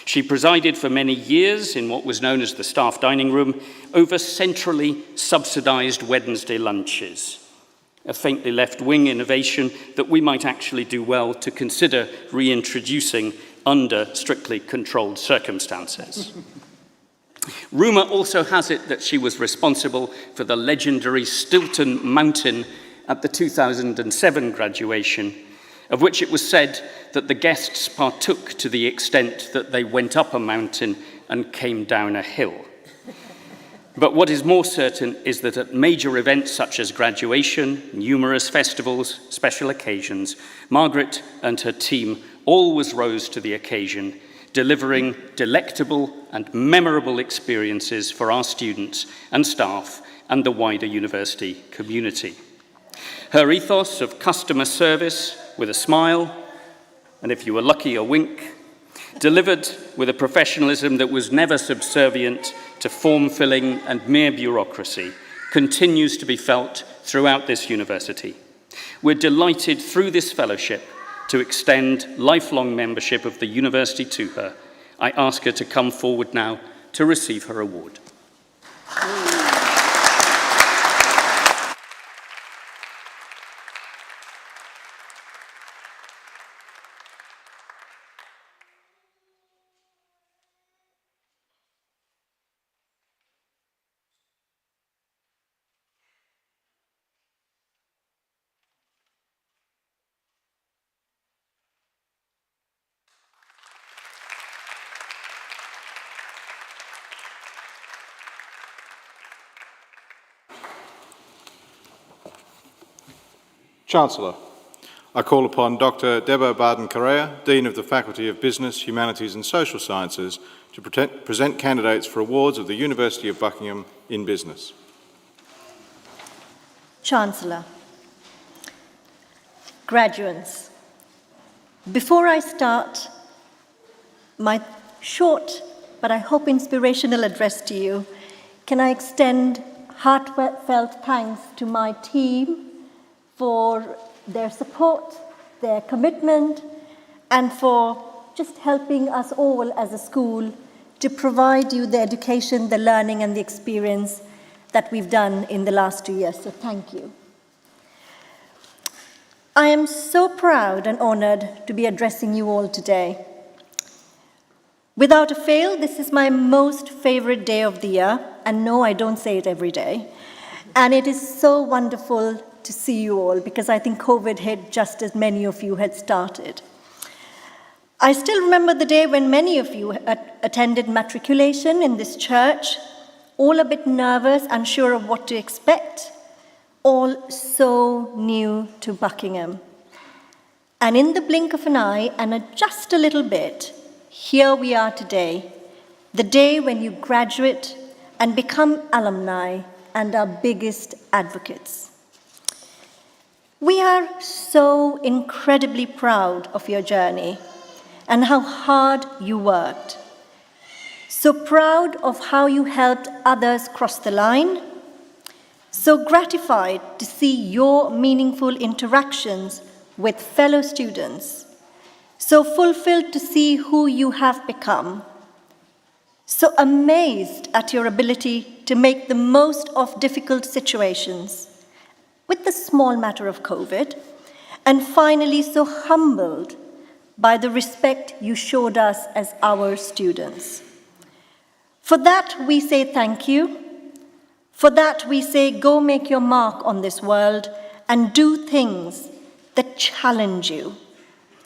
Speaker 9: She presided for many years in what was known as the staff dining room over centrally subsidised Wednesday lunches, a faintly left-wing innovation that we might actually do well to consider reintroducing under strictly controlled circumstances. Rumour also has it that she was responsible for the legendary Stilton Mountain at the 2007 graduation, of which it was said that the guests partook to the extent that they went up a mountain and came down a hill. But what is more certain is that at major events such as graduation, numerous festivals, special occasions, Margaret and her team always rose to the occasion, delivering delectable and memorable experiences for our students and staff and the wider university community. Her ethos of customer service with a smile, and if you were lucky, a wink, delivered with a professionalism that was never subservient to form-filling and mere bureaucracy, continues to be felt throughout this university. We're delighted through this fellowship to extend lifelong membership of the university to her. I ask her to come forward now to receive her award.
Speaker 6: Chancellor, I call upon Dr. Debo Barden-Correa, Dean of the Faculty of Business, Humanities and Social Sciences, to present candidates for awards of the University of Buckingham in business.
Speaker 11: Chancellor, graduates, before I start my short but I hope inspirational address to you, can I extend heartfelt thanks to my team for their support, their commitment, and for just helping us all as a school to provide you the education, the learning, and the experience that we've done in the last 2 years. So thank you. I am so proud and honored to be addressing you all today. Without a fail, this is my most favorite day of the year, and no, I don't say it every day. And it is so wonderful to see you all, because I think COVID hit just as many of you had started. I still remember the day when many of you attended matriculation in this church, all a bit nervous, unsure of what to expect, all so new to Buckingham. And in the blink of an eye, and just a little bit, here we are today, the day when you graduate and become alumni and our biggest advocates. We are so incredibly proud of your journey and how hard you worked. So proud of how you helped others cross the line. So gratified to see your meaningful interactions with fellow students. So fulfilled to see who you have become. So amazed at your ability to make the most of difficult situations with the small matter of COVID, and finally so humbled by the respect you showed us as our students. For that we say thank you. For that we say go make your mark on this world and do things that challenge you,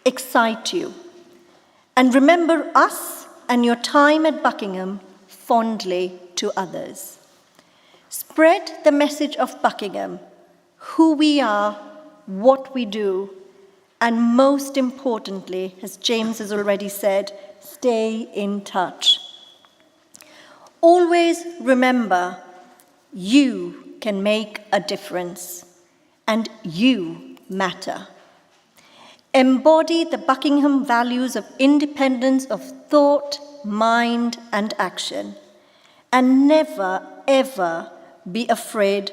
Speaker 11: excite you, and remember us and your time at Buckingham fondly to others. Spread the message of Buckingham, who we are, what we do, and most importantly, as James has already said, stay in touch. Always remember, you can make a difference, and you matter. Embody the Buckingham values of independence of thought, mind, and action, and never, ever be afraid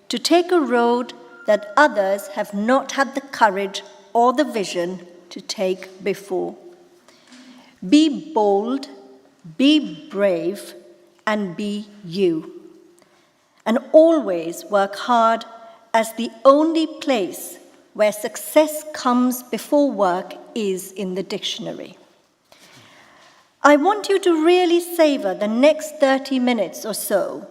Speaker 11: to take a road that others have not had the courage or the vision to take before. Be bold, be brave, and be you. And always work hard, as the only place where success comes before work is in the dictionary. I want you to really savor the next 30 minutes or so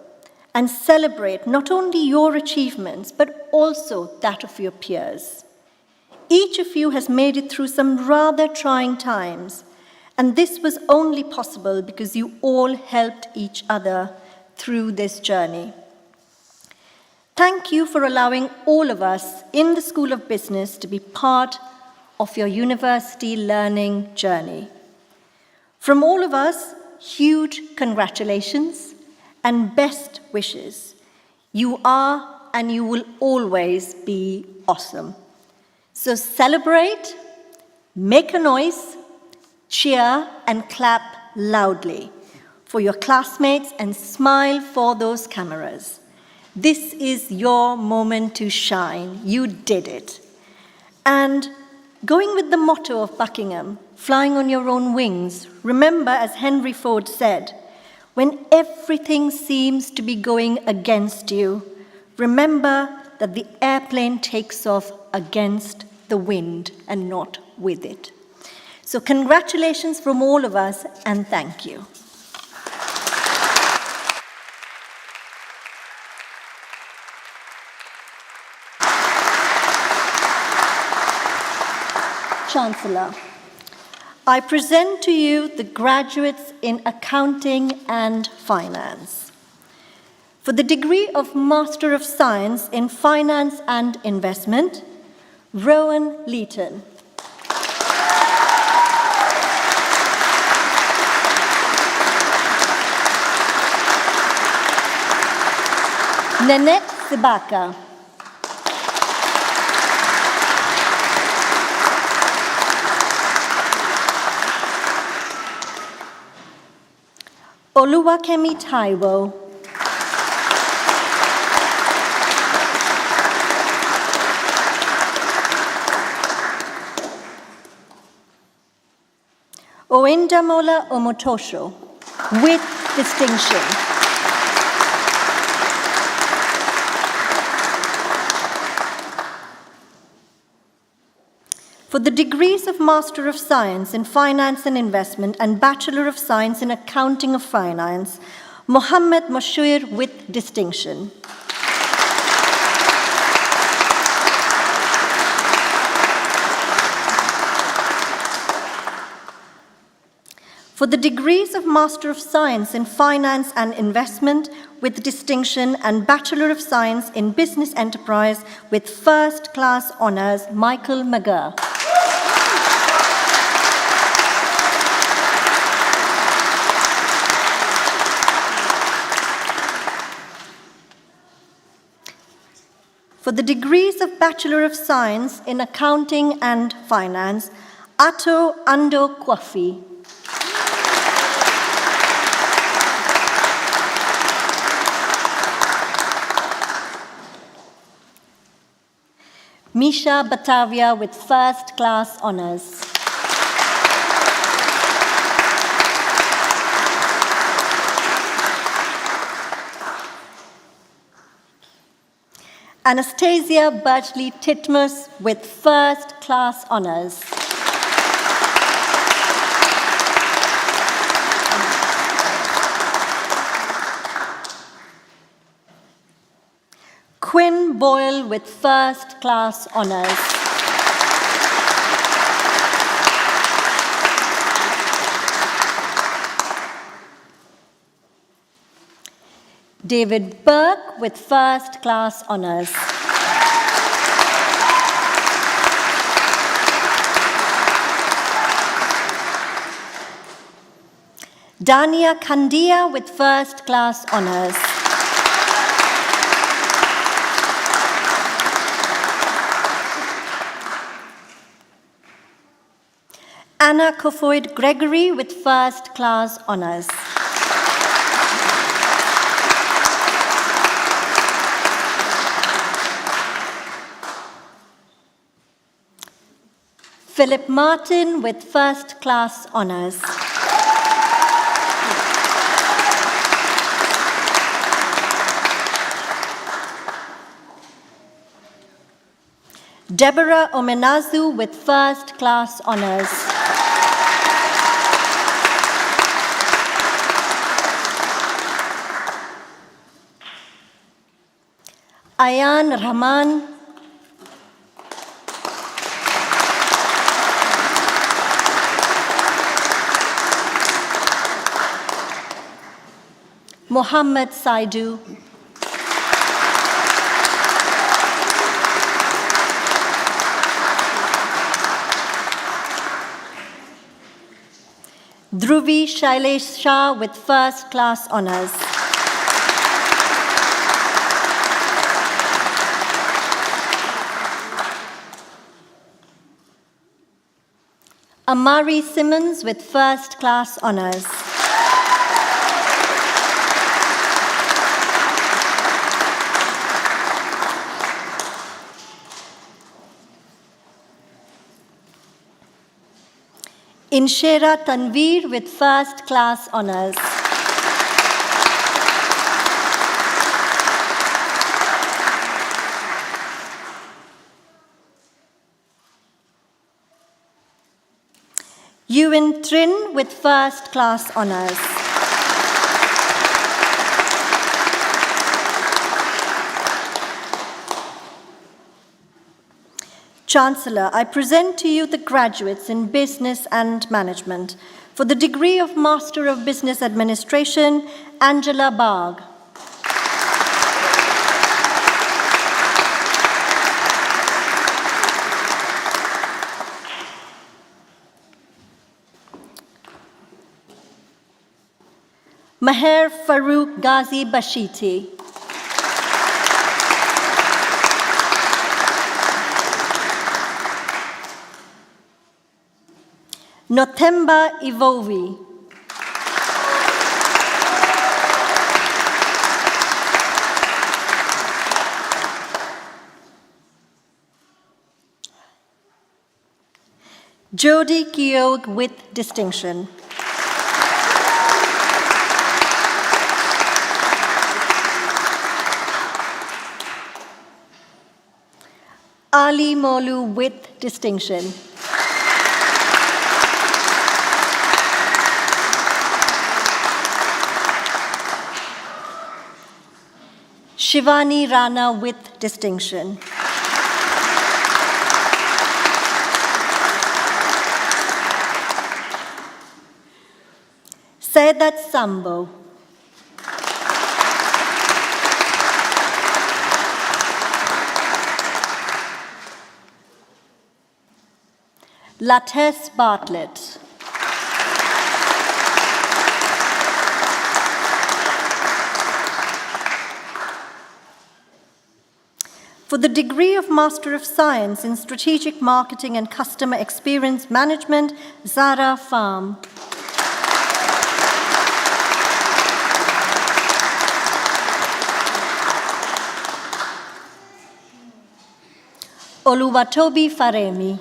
Speaker 11: and celebrate not only your achievements, but also that of your peers. Each of you has made it through some rather trying times, and this was only possible because you all helped each other through this journey. Thank you for allowing all of us in the School of Business to be part of your university learning journey. From all of us, huge congratulations and best wishes. You are and you will always be awesome. So celebrate, make a noise, cheer and clap loudly for your classmates and smile for those cameras. This is your moment to shine. You did it. And going with the motto of Buckingham, flying on your own wings, remember, as Henry Ford said, when everything seems to be going against you, remember that the airplane takes off against the wind and not with it. So congratulations from all of us, and thank you. Chancellor, I present to you the graduates in Accounting and Finance. For the degree of Master of Science in Finance and Investment, Rowan Leeton. Nanette Sibaka. Oluwakemi Taiwo. Oendamola Omotosho, with distinction. For the degrees of Master of Science in Finance and Investment and Bachelor of Science in Accounting of Finance, Mohammed Moshoir with distinction. For the degrees of Master of Science in Finance and Investment with distinction and Bachelor of Science in Business Enterprise with first-class honours, Michael McGurr. For the degrees of Bachelor of Science in Accounting and Finance, Ato Ando Kwafi. Misha Batavia with first-class honours. Anastasia Birchley Titmus with first-class honours. Quinn Boyle with first-class honours. David Burke with first-class honours. Dania Kandia with first-class honours. Anna Kofoid Gregory with first class honors. Philip Martin with first class honors. Deborah Omenazu with first class honors. Ayan Rahman. Mohammed Saidu. Dhruvi Shailesh Shah with first class honors. Amari Simmons with first class honors. Inshera Tanveer with first class honors. Ewan Trin with first class honors. Chancellor, I present to you the graduates in Business and Management. For the degree of Master of Business Administration, Angela Barg. Maher Farouk Ghazi Bashiti. Nothemba Ivovi. Jodi Keogh with distinction. Ali Molu with distinction. Shivani Rana with distinction. Saidat Sambo. Lathes Bartlett. For the degree of Master of Science in Strategic Marketing and Customer Experience Management, Zara Farm. Oluwatobi Faremi.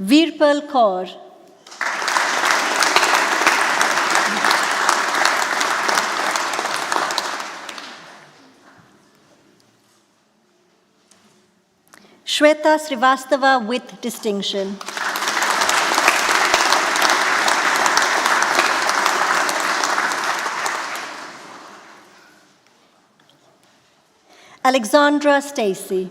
Speaker 11: Virpal Kaur. Shweta Srivastava with distinction. Alexandra Stacy.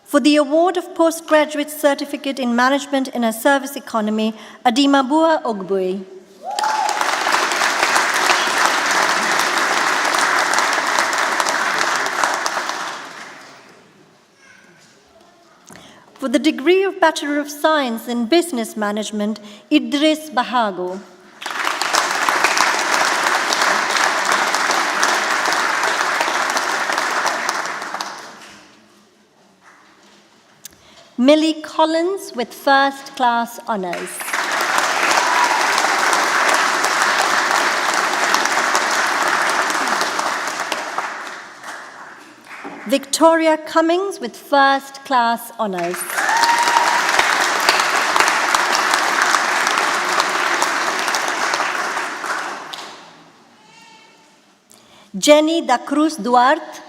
Speaker 11: For the award of postgraduate certificate in management in a service economy, Adimabua Ogbui. For the degree of Bachelor of Science in Business Management, Idris Bahago. Millie Collins with First Class Honours. Victoria Cummings with First Class Honours. Jenny da Cruz Duarte.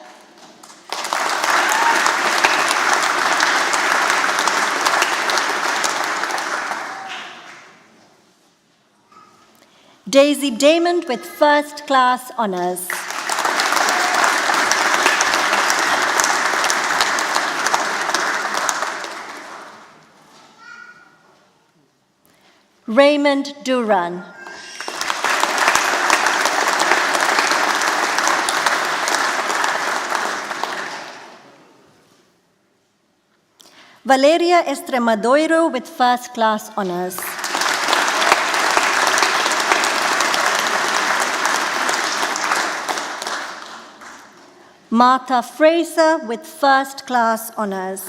Speaker 11: Daisy Damon with First Class Honours. Raymond Duran. Valeria Estremadoiro with First Class Honours. Martha Fraser with First Class Honours.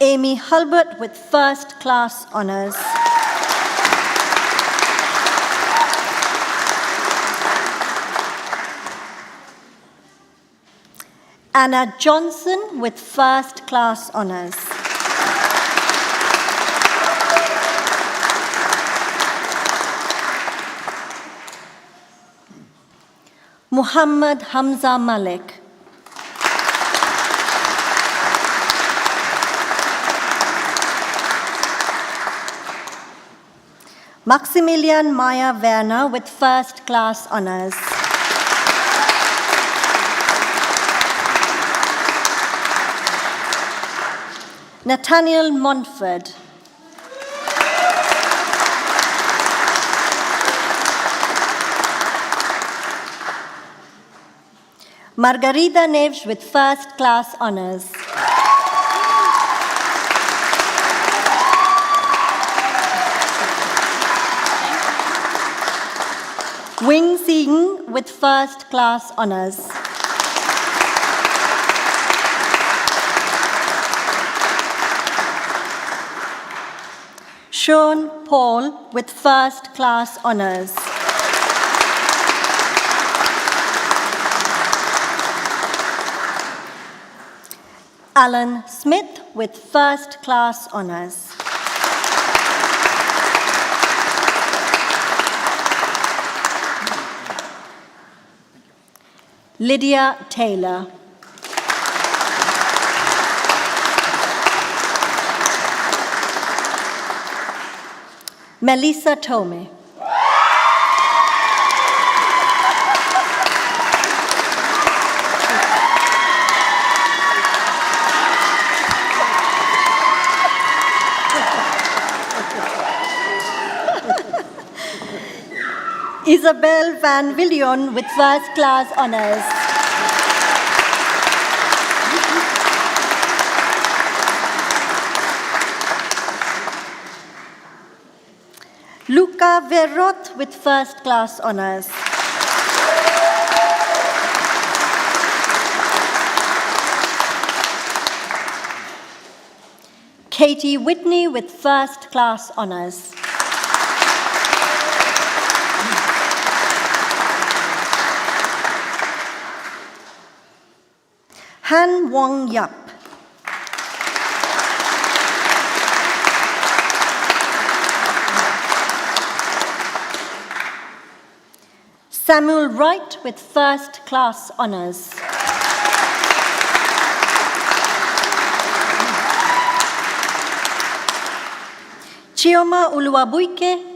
Speaker 11: Amy Hulbert with First Class Honours. Anna Johnson with First Class Honours. Muhammad Hamza Malik. Maximilian Maya Werner with First Class Honours. Nathaniel Montford. Margarida Neves with First Class Honours. Wing Sing with First Class Honours. Sean Paul with First Class Honours. Alan Smith with First Class Honours. Lydia Taylor. Melissa Tomei. Isabel Van Villion with First Class Honours. Luca Verrot with First Class Honours. Katie Whitney with First Class Honours. Han Wong Yap. Samuel Wright with First Class Honours. Chioma Uluwabuike.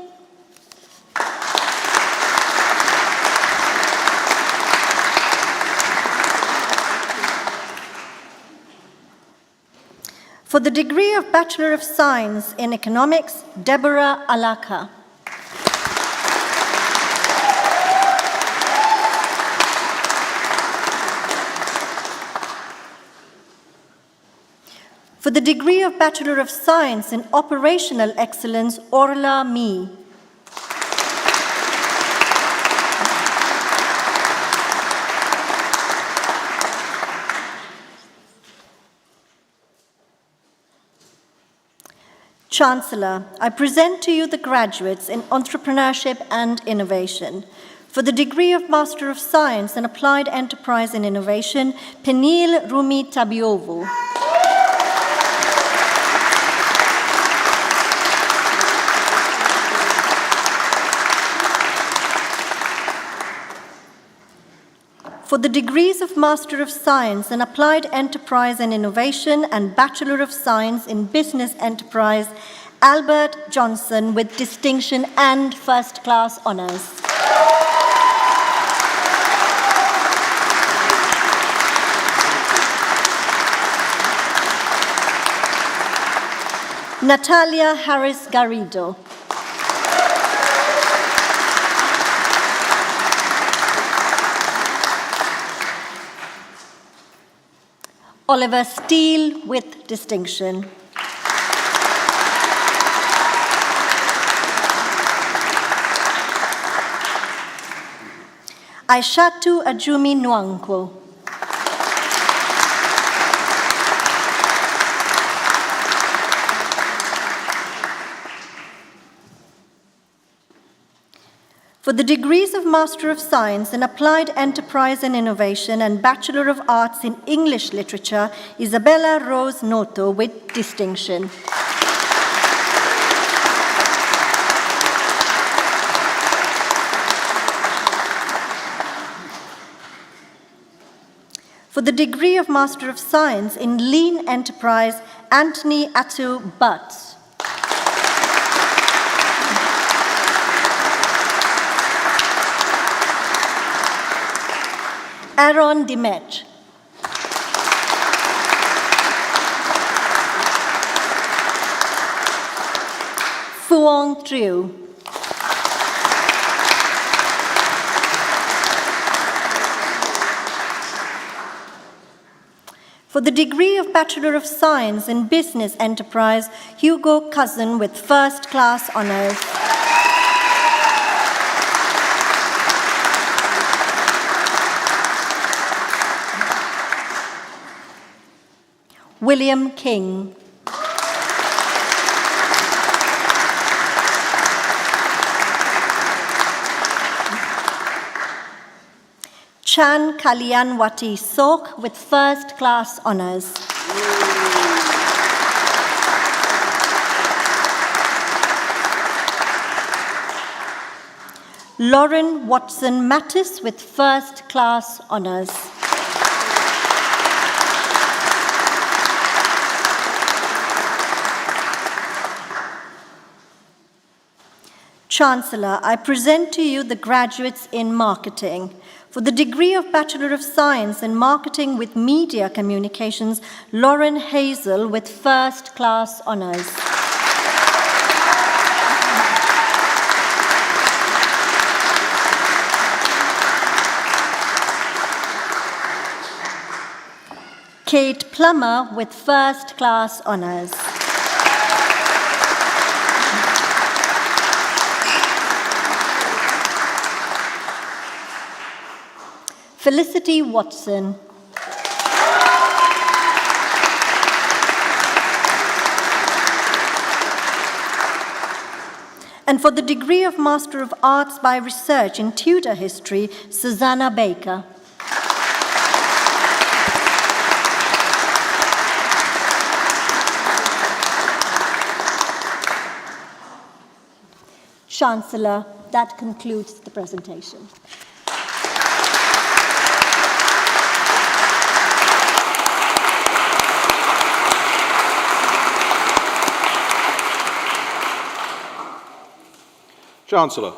Speaker 11: For the degree of Bachelor of Science in Economics, Deborah Alaka. For the degree of Bachelor of Science in Operational Excellence, Orla Mi. Chancellor, I present to you the graduates in Entrepreneurship and Innovation. For the degree of Master of Science in Applied Enterprise and Innovation, Penil Rumi Tabiovu. For the degrees of Master of Science in Applied Enterprise and Innovation and Bachelor of Science in Business Enterprise, Albert Johnson with distinction and first-class honors. Natalia Harris Garrido. Oliver Steele with distinction. Aishatu Ajumi Nwankwo. For the degrees of Master of Science in Applied Enterprise and Innovation and Bachelor of Arts in English Literature, Isabella Rose Noto with distinction. For the degree of Master of Science in Lean Enterprise, Anthony Atu Butts. Aaron Dimet. Phuong Triu. For the degree of Bachelor of Science in Business Enterprise, Hugo Cousin with first-class honors. William King. Chan Kalyanwati Sok with first-class honors. Lauren Watson Mattis with first-class honors. Chancellor, I present to you the graduates in marketing. For the degree of Bachelor of Science in Marketing with Media Communications, Lauren Hazel with first-class honors. Kate Plummer with first-class honors. Felicity Watson. And for the degree of Master of Arts by Research in Tudor History, Susanna Baker. Chancellor, that concludes the presentation.
Speaker 6: Chancellor,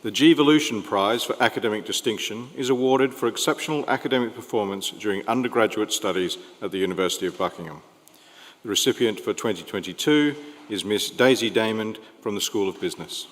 Speaker 6: the G-Volution Prize for Academic Distinction is awarded for exceptional academic performance during undergraduate studies at the University of Buckingham. The recipient for 2022 is Miss Daisy Damond from the School of Business.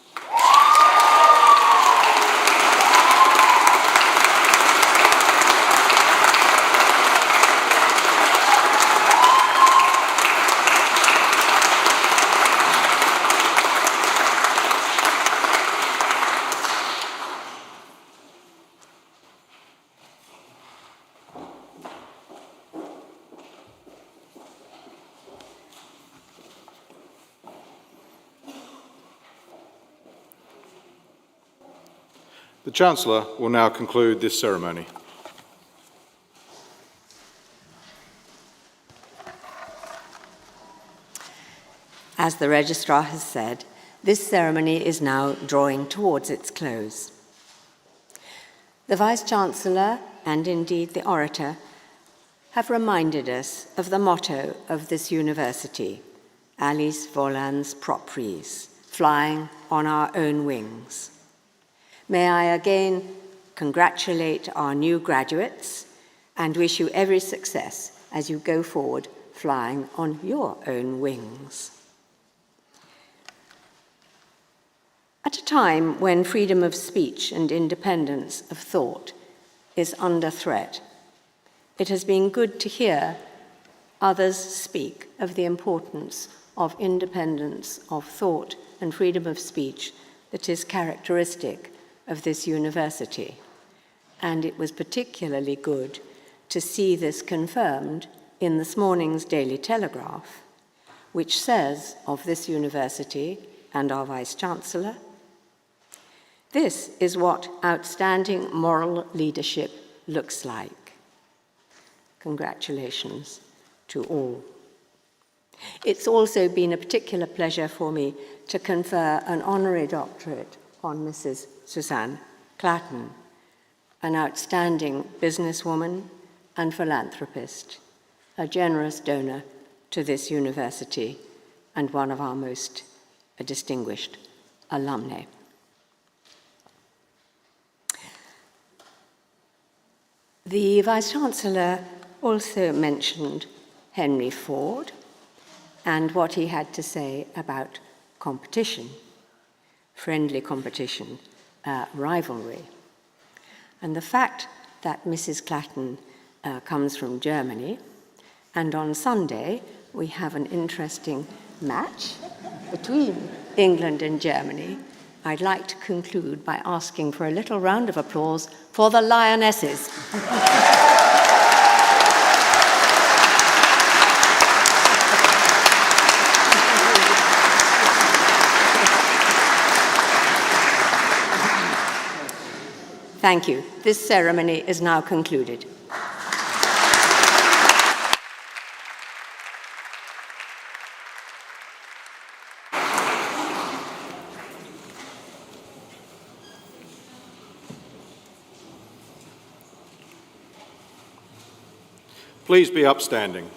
Speaker 6: The Chancellor will now conclude this ceremony.
Speaker 7: As the Registrar has said, this ceremony is now drawing towards its close. The Vice-Chancellor, and indeed the orator, have reminded us of the motto of this university, Alice volans propries, flying on our own wings. May I again congratulate our new graduates and wish you every success as you go forward flying on your own wings. At a time when freedom of speech and independence of thought is under threat, it has been good to hear others speak of the importance of independence of thought and freedom of speech that is characteristic of this university. And it was particularly good to see this confirmed in this morning's Daily Telegraph, which says of this university and our Vice-Chancellor, "This is what outstanding moral leadership looks like." Congratulations to all. It's also been a particular pleasure for me to confer an honorary doctorate on Mrs. Suzanne Clatton, an outstanding businesswoman and philanthropist, a generous donor to this university, and one of our most distinguished alumni. The Vice-Chancellor also mentioned Henry Ford and what he had to say about competition, friendly competition, rivalry. And the fact that Mrs. Clatton comes from Germany, and on Sunday we have an interesting match between England and Germany, I'd like to conclude by asking for a little round of applause for the Lionesses. Thank you. This ceremony is now concluded.
Speaker 6: Please be upstanding.